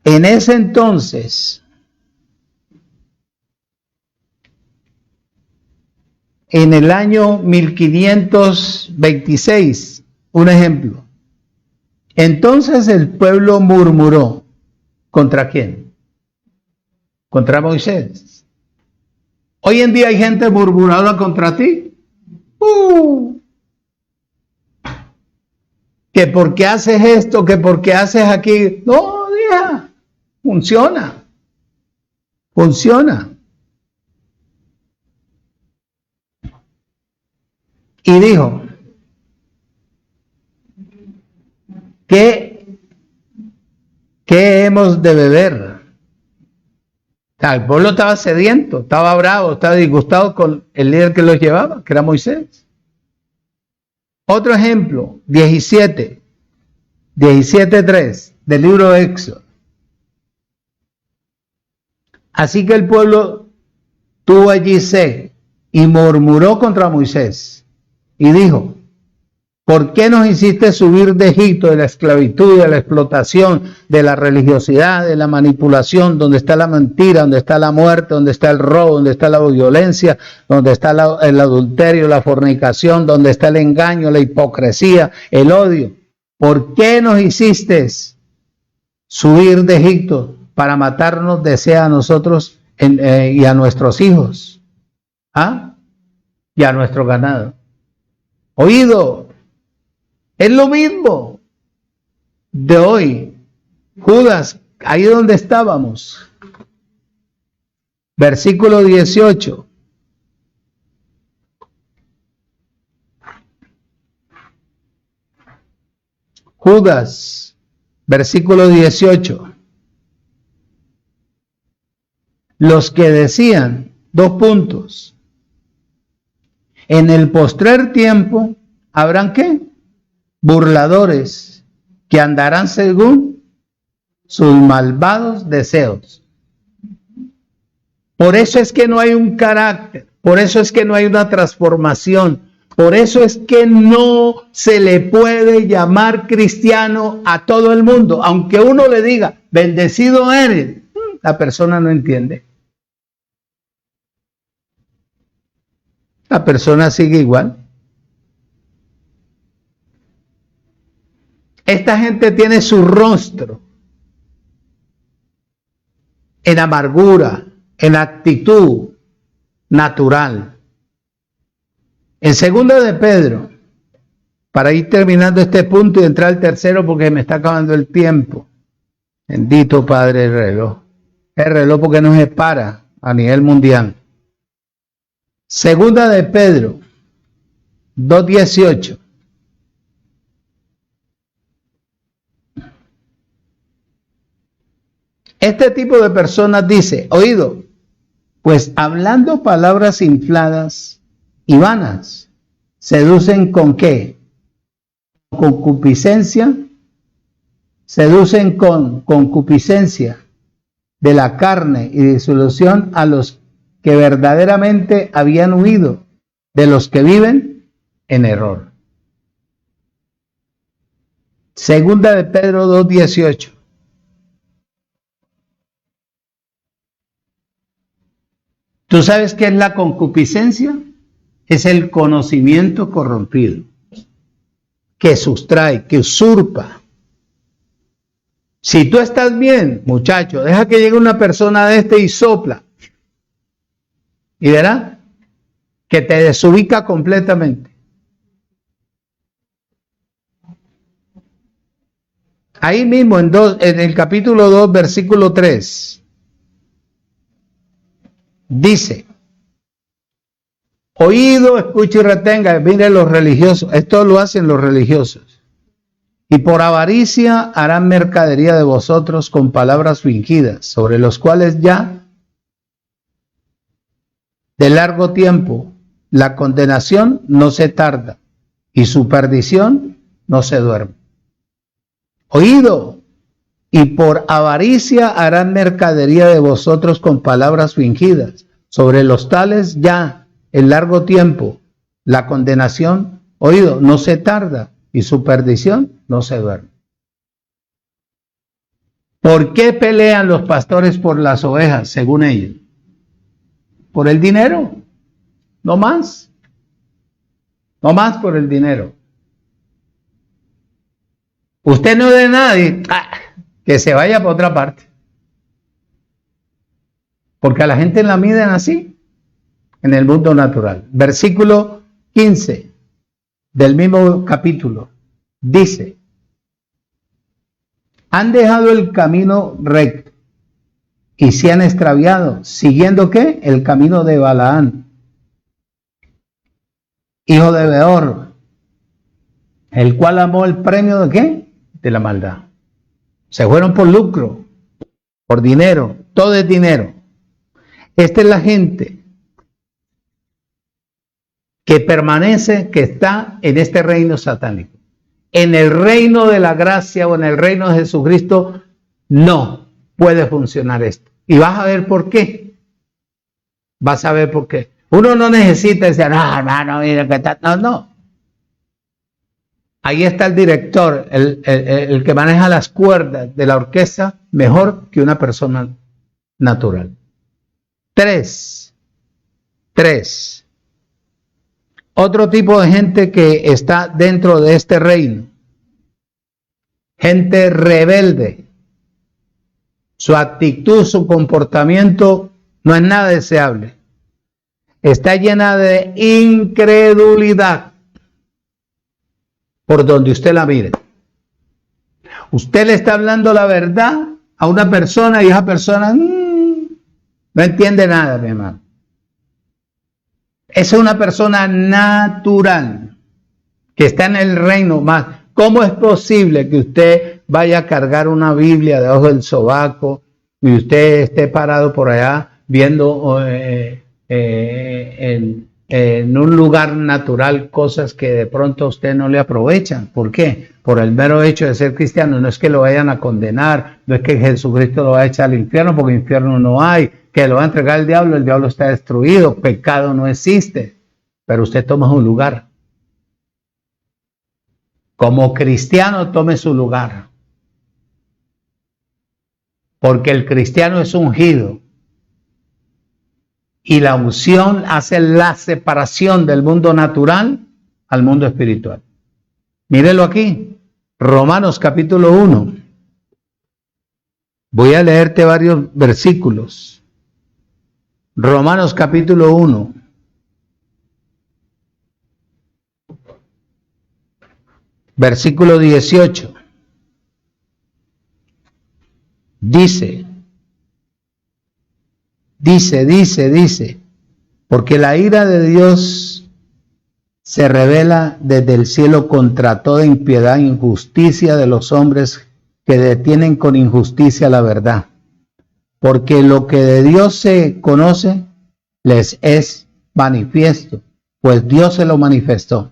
En ese entonces, en el año 1526, un ejemplo. Entonces el pueblo murmuró. ¿Contra quién? Contra Moisés. Hoy en día hay gente murmuradora contra ti. Que porque haces esto, que porque haces aquí. No, hija, funciona. Funciona. Y dijo, ¿qué hemos de beber? El pueblo estaba sediento, estaba bravo, estaba disgustado con el líder que los llevaba, que era Moisés. Otro ejemplo, 17:3 del libro de Éxodo. Así que el pueblo tuvo allí sed y murmuró contra Moisés y dijo, ¿por qué nos hiciste subir de Egipto, de la esclavitud, de la explotación, de la religiosidad, de la manipulación, donde está la mentira, donde está la muerte, donde está el robo, donde está la violencia, donde está el adulterio, la fornicación, donde está el engaño, la hipocresía, el odio? ¿Por qué nos hiciste subir de Egipto para matarnos, desea a nosotros y a nuestros hijos? Y a nuestro ganado. Oído. Es lo mismo de hoy. Judas, ahí donde estábamos. Versículo 18. Judas, versículo 18. Los que decían, 2 puntos. En el postrer tiempo, ¿habrán qué? Burladores que andarán según sus malvados deseos. Por eso es que no hay un carácter, por eso es que no hay una transformación, por eso es que no se le puede llamar cristiano a todo el mundo. Aunque uno le diga, bendecido eres, la persona no entiende. La persona sigue igual. Esta gente tiene su rostro en amargura, en actitud natural. En segundo de Pedro, para ir terminando este punto y entrar al tercero porque me está acabando el tiempo. Bendito Padre el reloj. El reloj porque no se para a nivel mundial. Segunda de Pedro 2:18. Este tipo de personas dice, oído, pues hablando palabras infladas y vanas, seducen ¿con qué? Concupiscencia, seducen con concupiscencia de la carne y disolución a los que verdaderamente habían huido, de los que viven en error. Segunda de Pedro 2:18. ¿Tú sabes qué es la concupiscencia? Es el conocimiento corrompido, que sustrae, que usurpa. Si tú estás bien, muchacho, deja que llegue una persona de y sopla. Y verá que te desubica completamente. Ahí mismo en el capítulo 2, versículo 3. Dice, oído, escuche y retenga. Miren los religiosos, esto lo hacen los religiosos. Y por avaricia harán mercadería de vosotros con palabras fingidas, sobre los cuales ya de largo tiempo la condenación no se tarda y su perdición no se duerme. Oído, y por avaricia harán mercadería de vosotros con palabras fingidas, sobre los tales ya en largo tiempo la condenación, oído, no se tarda y su perdición no se duerme. ¿Por qué pelean los pastores por las ovejas, según ellos? Por el dinero, no más. No más por el dinero. Usted no de nadie, que se vaya por otra parte. Porque a la gente la miden así, en el mundo natural. Versículo 15 del mismo capítulo dice, han dejado el camino recto y se han extraviado, siguiendo ¿qué? El camino de Balaán, hijo de Beor, el cual amó el premio de ¿qué? De la maldad. Se fueron por lucro, por dinero, todo es dinero. Esta es la gente que permanece, que está en este reino satánico. En el reino de la gracia o en el reino de Jesucristo no puede funcionar esto. Y vas a ver por qué. Vas a ver por qué. Uno no necesita decir, no, hermano, mira que está. No, no. Ahí está el director, el que maneja las cuerdas de la orquesta mejor que una persona natural. Tres. Otro tipo de gente que está dentro de este reino. Gente rebelde. Su actitud, su comportamiento no es nada deseable. Está llena de incredulidad. Por donde usted la mire. Usted le está hablando la verdad a una persona y esa persona no entiende nada, mi hermano. Esa es una persona natural que está en el reino más. ¿Cómo es posible que usted vaya a cargar una Biblia debajo del sobaco y usted esté parado por allá viendo en un lugar natural cosas que de pronto a usted no le aprovechan? ¿Por qué? Por el mero hecho de ser cristiano. No es que lo vayan a condenar, no es que Jesucristo lo va a echar al infierno, porque infierno no hay, que lo va a entregar el diablo está destruido, pecado no existe, pero usted toma un lugar. Como cristiano tome su lugar, porque el cristiano es ungido. Y la unción hace la separación del mundo natural al mundo espiritual. Mírelo aquí, Romanos capítulo 1. Voy a leerte varios versículos. Romanos capítulo 1. Versículo 18. Dice, porque la ira de Dios se revela desde el cielo contra toda impiedad e injusticia de los hombres que detienen con injusticia la verdad. Porque lo que de Dios se conoce les es manifiesto, pues Dios se lo manifestó.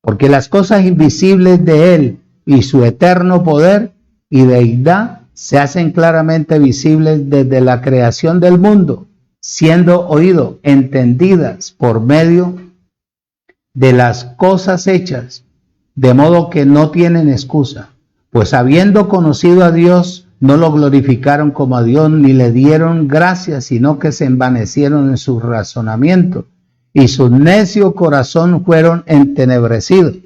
Porque las cosas invisibles de Él y su eterno poder y deidad se hacen claramente visibles desde la creación del mundo, siendo oído, entendidas por medio de las cosas hechas, de modo que no tienen excusa, pues habiendo conocido a Dios, no lo glorificaron como a Dios, ni le dieron gracias, sino que se envanecieron en su razonamiento, y su necio corazón fueron entenebrecidos.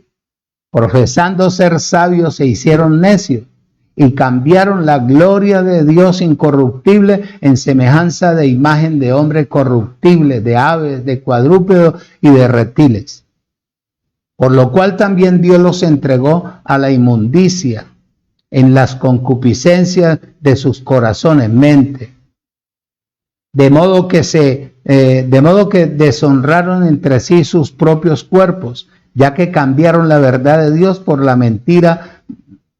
Profesando ser sabios, se hicieron necios, y cambiaron la gloria de Dios incorruptible en semejanza de imagen de hombre corruptible, de aves, de cuadrúpedos y de reptiles. Por lo cual también Dios los entregó a la inmundicia en las concupiscencias de sus corazones, mente, de modo que se de modo que deshonraron entre sí sus propios cuerpos, ya que cambiaron la verdad de Dios por la mentira,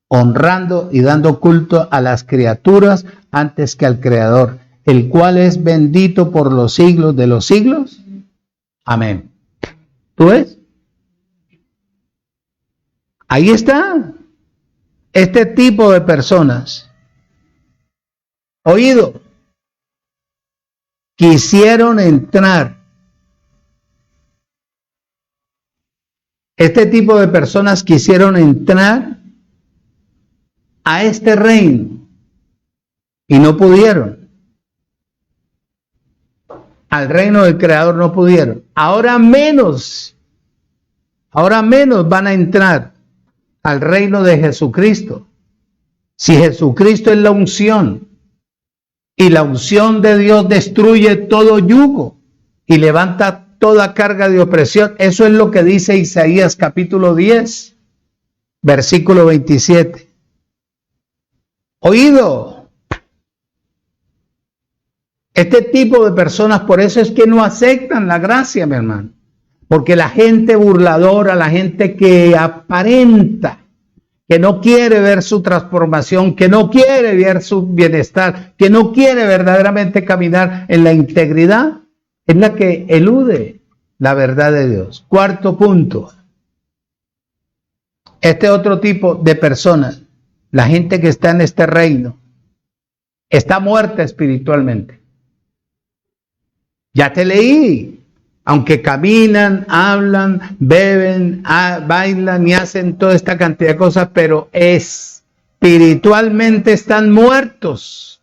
honrando y dando culto a las criaturas antes que al Creador, el cual es bendito por los siglos de los siglos. Amén. ¿Tú ves? Ahí está. Este tipo de personas, oído, quisieron entrar. Este tipo de personas quisieron entrar a este reino y no pudieron. Al reino del Creador no pudieron. Ahora menos van a entrar al reino de Jesucristo. Si Jesucristo es la unción y la unción de Dios destruye todo yugo y levanta toda carga de opresión, eso es lo que dice Isaías capítulo 10, versículo 27. Oído, este tipo de personas, por eso es que no aceptan la gracia, mi hermano. Porque la gente burladora, la gente que aparenta, que no quiere ver su transformación, que no quiere ver su bienestar, que no quiere verdaderamente caminar en la integridad, es la que elude la verdad de Dios. Cuarto punto. Este otro tipo de personas, la gente que está en este reino, está muerta espiritualmente. Ya te leí. Aunque caminan, hablan, beben, bailan y hacen toda esta cantidad de cosas, pero espiritualmente están muertos.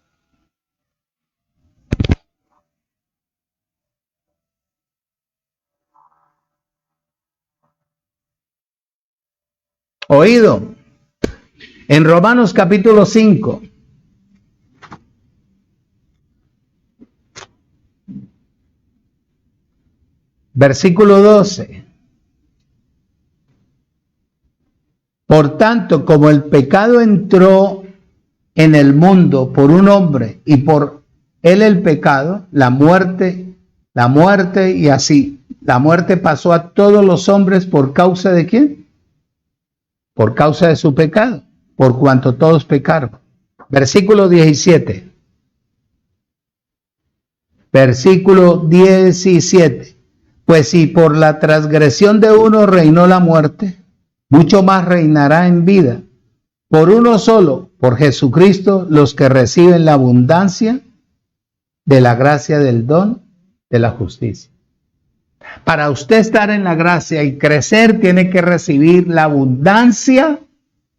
Oído, en Romanos capítulo 5, versículo 12. Por tanto, como el pecado entró en el mundo por un hombre y por él el pecado, la muerte y así. La muerte pasó a todos los hombres por causa de ¿quién? Por causa de su pecado, por cuanto todos pecaron. Versículo 17. Versículo 17. Pues si por la transgresión de uno reinó la muerte, mucho más reinará en vida por uno solo, por Jesucristo, los que reciben la abundancia de la gracia del don de la justicia. Para usted estar en la gracia y crecer, tiene que recibir la abundancia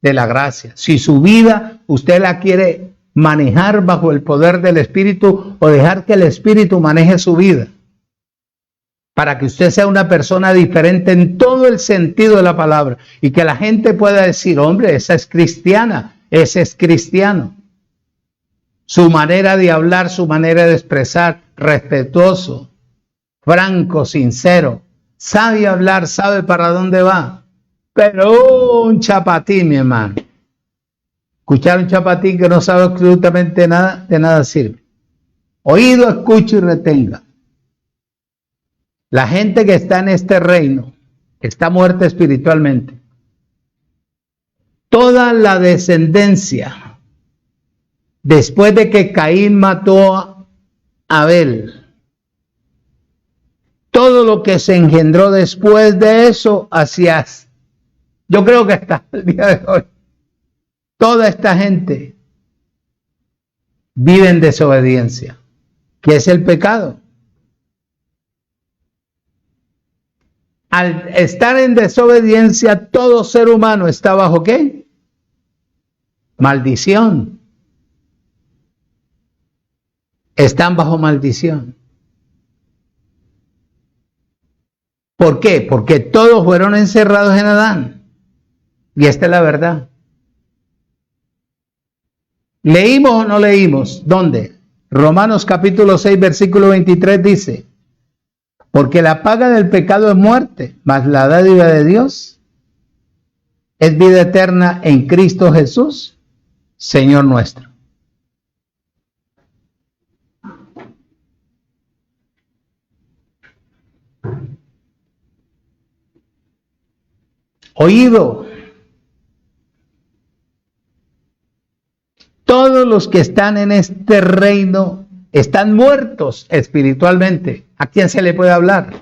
de la gracia. Si su vida usted la quiere manejar bajo el poder del Espíritu o dejar que el Espíritu maneje su vida, para que usted sea una persona diferente en todo el sentido de la palabra y que la gente pueda decir, hombre, esa es cristiana, ese es cristiano. Su manera de hablar, su manera de expresar, respetuoso, franco, sincero, sabe hablar, sabe para dónde va. Pero un chapatín, mi hermano. Escuchar un chapatín que no sabe absolutamente nada, de nada sirve. Oído, escucho y retenga. La gente que está en este reino está muerta espiritualmente. Toda la descendencia, después de que Caín mató a Abel, todo lo que se engendró después de eso, yo creo que hasta el día de hoy, toda esta gente vive en desobediencia, que es el pecado. Al estar en desobediencia, todo ser humano está bajo ¿qué? Maldición. Están bajo maldición. ¿Por qué? Porque todos fueron encerrados en Adán. Y esta es la verdad. ¿Leímos o no leímos? ¿Dónde? Romanos capítulo 6, versículo 23 dice: porque la paga del pecado es muerte, mas la dádiva de Dios es vida eterna en Cristo Jesús, Señor nuestro. Oído. Todos los que están en este reino están muertos espiritualmente. ¿A quién se le puede hablar?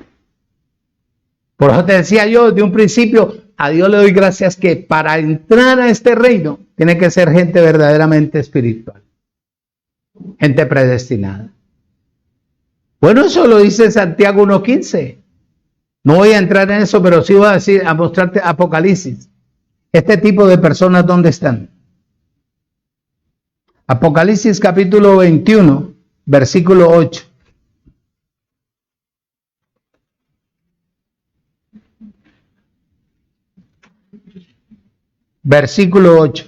Por eso te decía yo de un principio, a Dios le doy gracias que para entrar a este reino tiene que ser gente verdaderamente espiritual, gente predestinada. Bueno, eso lo dice Santiago 1:15. No voy a entrar en eso, pero sí voy a mostrarte Apocalipsis. Este tipo de personas, ¿dónde están? Apocalipsis capítulo 21, versículo 8. Versículo 8.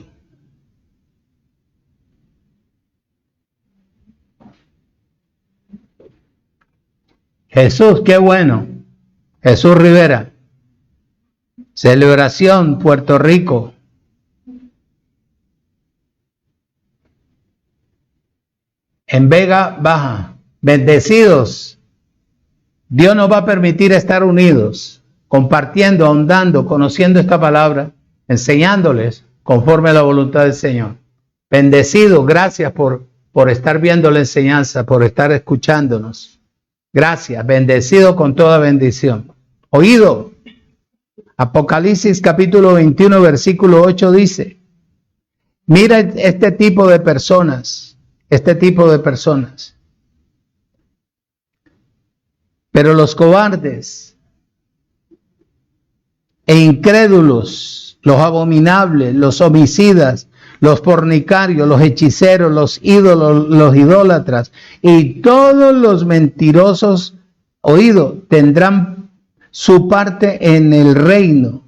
Jesús, qué bueno. Jesús Rivera. Celebración, Puerto Rico. En Vega Baja. Bendecidos. Dios nos va a permitir estar unidos, compartiendo, ahondando, conociendo esta palabra, enseñándoles conforme a la voluntad del Señor. Bendecidos, gracias por estar viendo la enseñanza, por estar escuchándonos. Gracias, bendecido con toda bendición. Oído. Apocalipsis capítulo 21, versículo 8 dice, mira este tipo de personas, pero los cobardes e incrédulos, los abominables, los homicidas, los fornicarios, los hechiceros, los ídolos, los idólatras y todos los mentirosos, oído, tendrán su parte en el reino,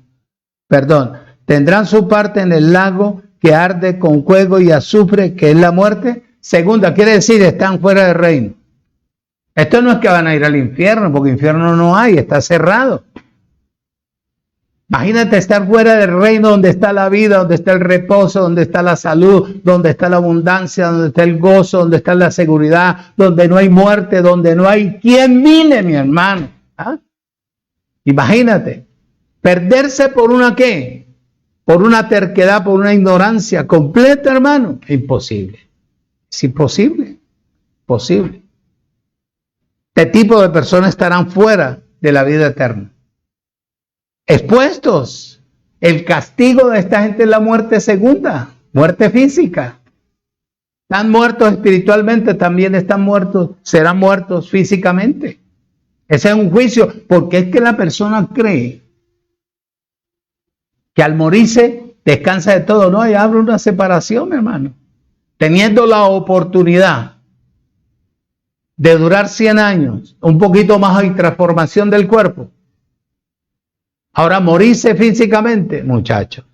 tendrán su parte en el lago que arde con fuego y azufre, que es la muerte segunda, quiere decir, están fuera del reino. Esto no es que van a ir al infierno, porque infierno no hay, está cerrado. Imagínate estar fuera del reino donde está la vida, donde está el reposo, donde está la salud, donde está la abundancia, donde está el gozo, donde está la seguridad, donde no hay muerte, donde no hay quien mire, mi hermano. ¿Ah? Imagínate, perderse por una ¿qué? Por una terquedad, por una ignorancia completa, hermano. Imposible. Es imposible. Posible. Este tipo de personas estarán fuera de la vida eterna. Expuestos. El castigo de esta gente es la muerte segunda, muerte física. Están muertos espiritualmente, también están muertos, serán muertos físicamente. Ese es un juicio, porque es que la persona cree que al morirse descansa de todo. No, y abre una separación, mi hermano. Teniendo la oportunidad de durar 100 años, un poquito más hay transformación del cuerpo. Ahora morirse físicamente, muchachos,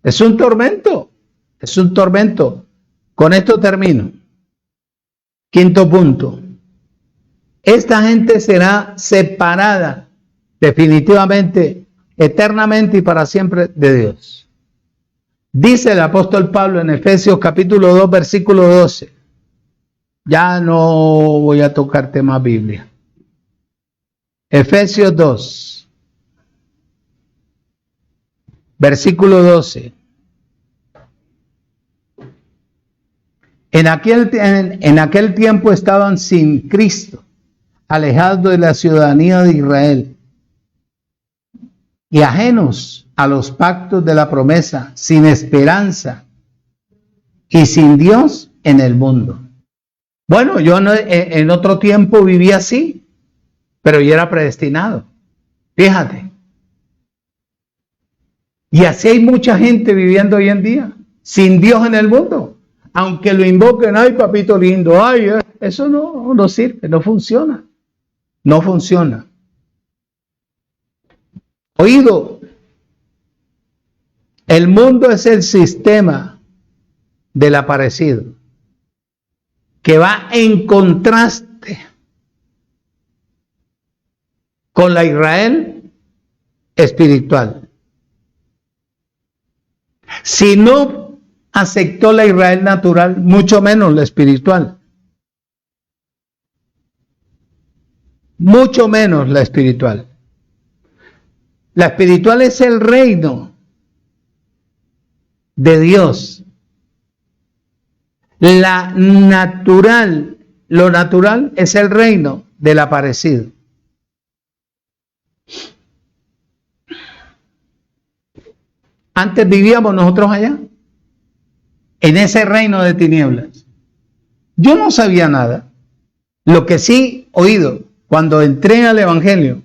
es un tormento, es un tormento. Con esto termino. Quinto punto. Esta gente será separada definitivamente, eternamente y para siempre de Dios. Dice el apóstol Pablo en Efesios capítulo 2, versículo 12. Ya no voy a tocar tema Biblia. Efesios 2, versículo 12. En aquel tiempo estaban sin Cristo, alejados de la ciudadanía de Israel y ajenos a los pactos de la promesa, sin esperanza y sin Dios en el mundo. Bueno, yo en otro tiempo vivía así, pero yo era predestinado. Fíjate. Y así hay mucha gente viviendo hoy en día, sin Dios en el mundo. Aunque lo invoquen, ay papito lindo, ay, eso no sirve, no funciona. No funciona. Oído, el mundo es el sistema del aparecido, que va en contraste con la Israel espiritual. Si no aceptó la Israel natural, mucho menos la espiritual. Mucho menos la espiritual. La espiritual es el reino de Dios. Lo natural es el reino del aparecido. Antes vivíamos nosotros allá, en ese reino de tinieblas. Yo no sabía nada. Lo que sí oído, cuando entré al Evangelio,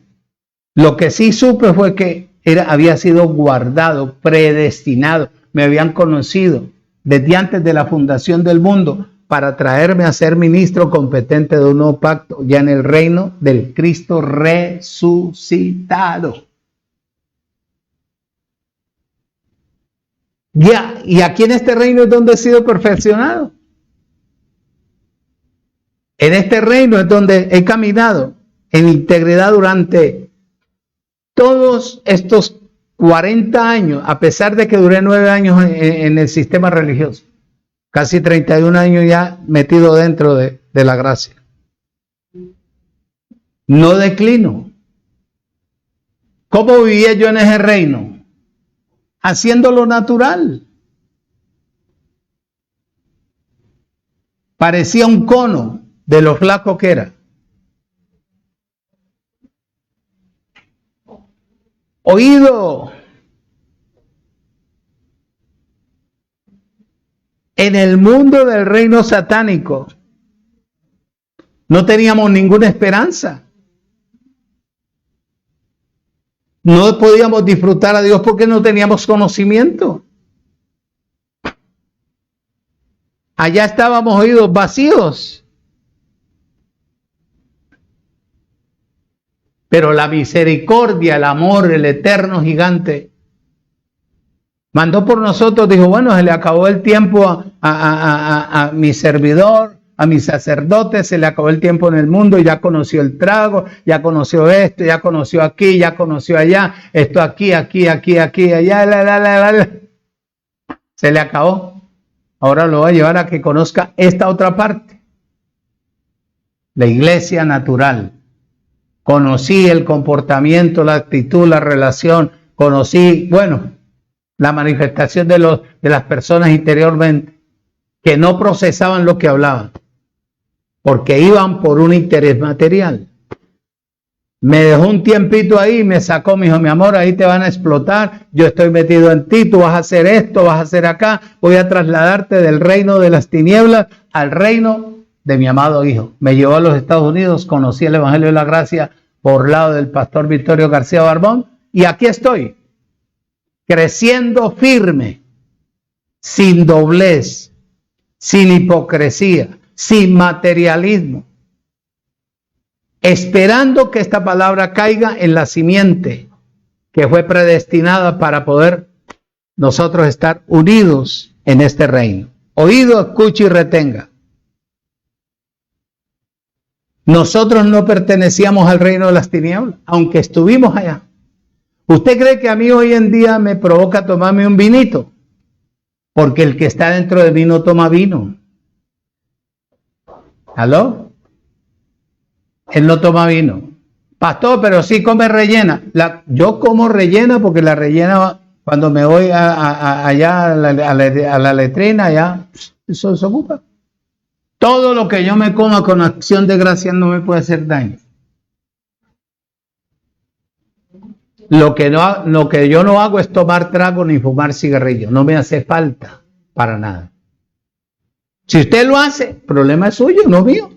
lo que sí supe fue que había sido guardado, predestinado, me habían conocido desde antes de la fundación del mundo para traerme a ser ministro competente de un nuevo pacto, ya en el reino del Cristo resucitado. Ya, y aquí en este reino es donde he sido perfeccionado. En este reino es donde he caminado en integridad durante todos estos 40 años, a pesar de que duré 9 años en el sistema religioso. Casi 31 años ya metido dentro de la gracia. No declino. ¿Cómo vivía yo en ese reino? Haciendo lo natural. Parecía un cono de lo flaco que era. Oído. En el mundo del reino satánico no teníamos ninguna esperanza. No podíamos disfrutar a Dios porque no teníamos conocimiento. Allá estábamos oídos vacíos. Pero la misericordia, el amor, el eterno gigante mandó por nosotros, dijo, bueno, se le acabó el tiempo a mi servidor, a mi sacerdote, se le acabó el tiempo en el mundo, ya conoció el trago, ya conoció esto, ya conoció aquí, ya conoció allá, esto aquí, allá, se le acabó. Ahora lo va a llevar a que conozca esta otra parte, la iglesia natural. Conocí el comportamiento, la actitud, la relación, conocí, bueno, la manifestación de las personas interiormente, que no procesaban lo que hablaban, porque iban por un interés material. Me dejó un tiempito ahí, me sacó, me dijo, mi amor, ahí te van a explotar, yo estoy metido en ti, tú vas a hacer esto, vas a hacer acá, voy a trasladarte del reino de las tinieblas al reino de mi amado hijo. Me llevó a los Estados Unidos, conocí el Evangelio de la Gracia por lado del pastor Victorio García Barbón, y aquí estoy, creciendo firme, sin doblez, sin hipocresía, sin materialismo, esperando que esta palabra caiga en la simiente que fue predestinada para poder nosotros estar unidos en este reino. Oído, escuche y retenga. Nosotros no pertenecíamos al reino de las tinieblas, aunque estuvimos allá. ¿Usted cree que a mí hoy en día me provoca tomarme un vinito? Porque el que está dentro de mí no toma vino. ¿Aló? Él no toma vino. Pastor, pero sí come rellena. Yo como rellena porque la rellena, cuando me voy allá a la letrina, allá, eso se ocupa. Todo lo que yo me coma con acción de gracia no me puede hacer daño. Lo que yo no hago es tomar trago ni fumar cigarrillo. No me hace falta para nada. Si usted lo hace, el problema es suyo, no mío.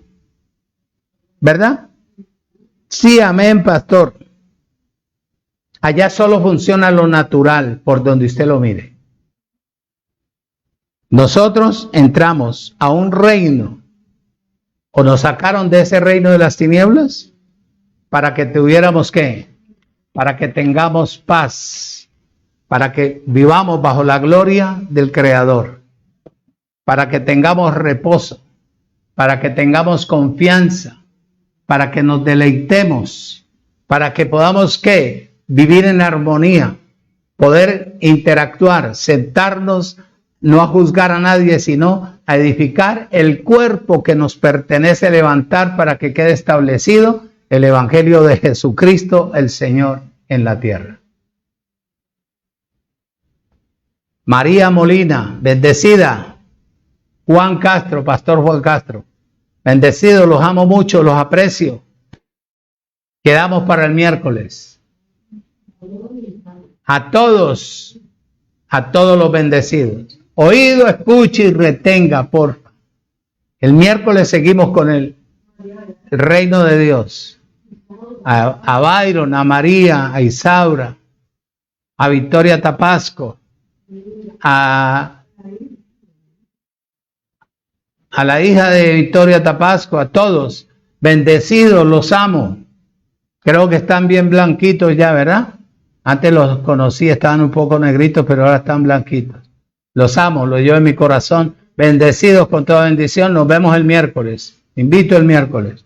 ¿Verdad? Sí, amén, pastor. Allá solo funciona lo natural, por donde usted lo mire. Nosotros entramos a un reino, o nos sacaron de ese reino de las tinieblas, para que tuviéramos ¿qué? Para que tengamos paz, para que vivamos bajo la gloria del Creador, para que tengamos reposo, para que tengamos confianza, para que nos deleitemos, para que podamos ¿qué? Vivir en armonía, poder interactuar, sentarnos, no a juzgar a nadie, sino a edificar el cuerpo que nos pertenece, levantar para que quede establecido el Evangelio de Jesucristo, el Señor, en la tierra. María Molina, bendecida. Juan Castro, Pastor Juan Castro, bendecido, los amo mucho, los aprecio. Quedamos para el miércoles. A todos los bendecidos. Oído, escuche y retenga, porfa. El miércoles seguimos con el reino de Dios. A Byron, a María, a Isaura, a Victoria Tapasco, a la hija de Victoria Tapasco, a todos, bendecidos, los amo. Creo que están bien blanquitos ya, ¿verdad? Antes los conocí, estaban un poco negritos, pero ahora están blanquitos. Los amo, los llevo en mi corazón. Bendecidos con toda bendición. Nos vemos el miércoles. Invito el miércoles.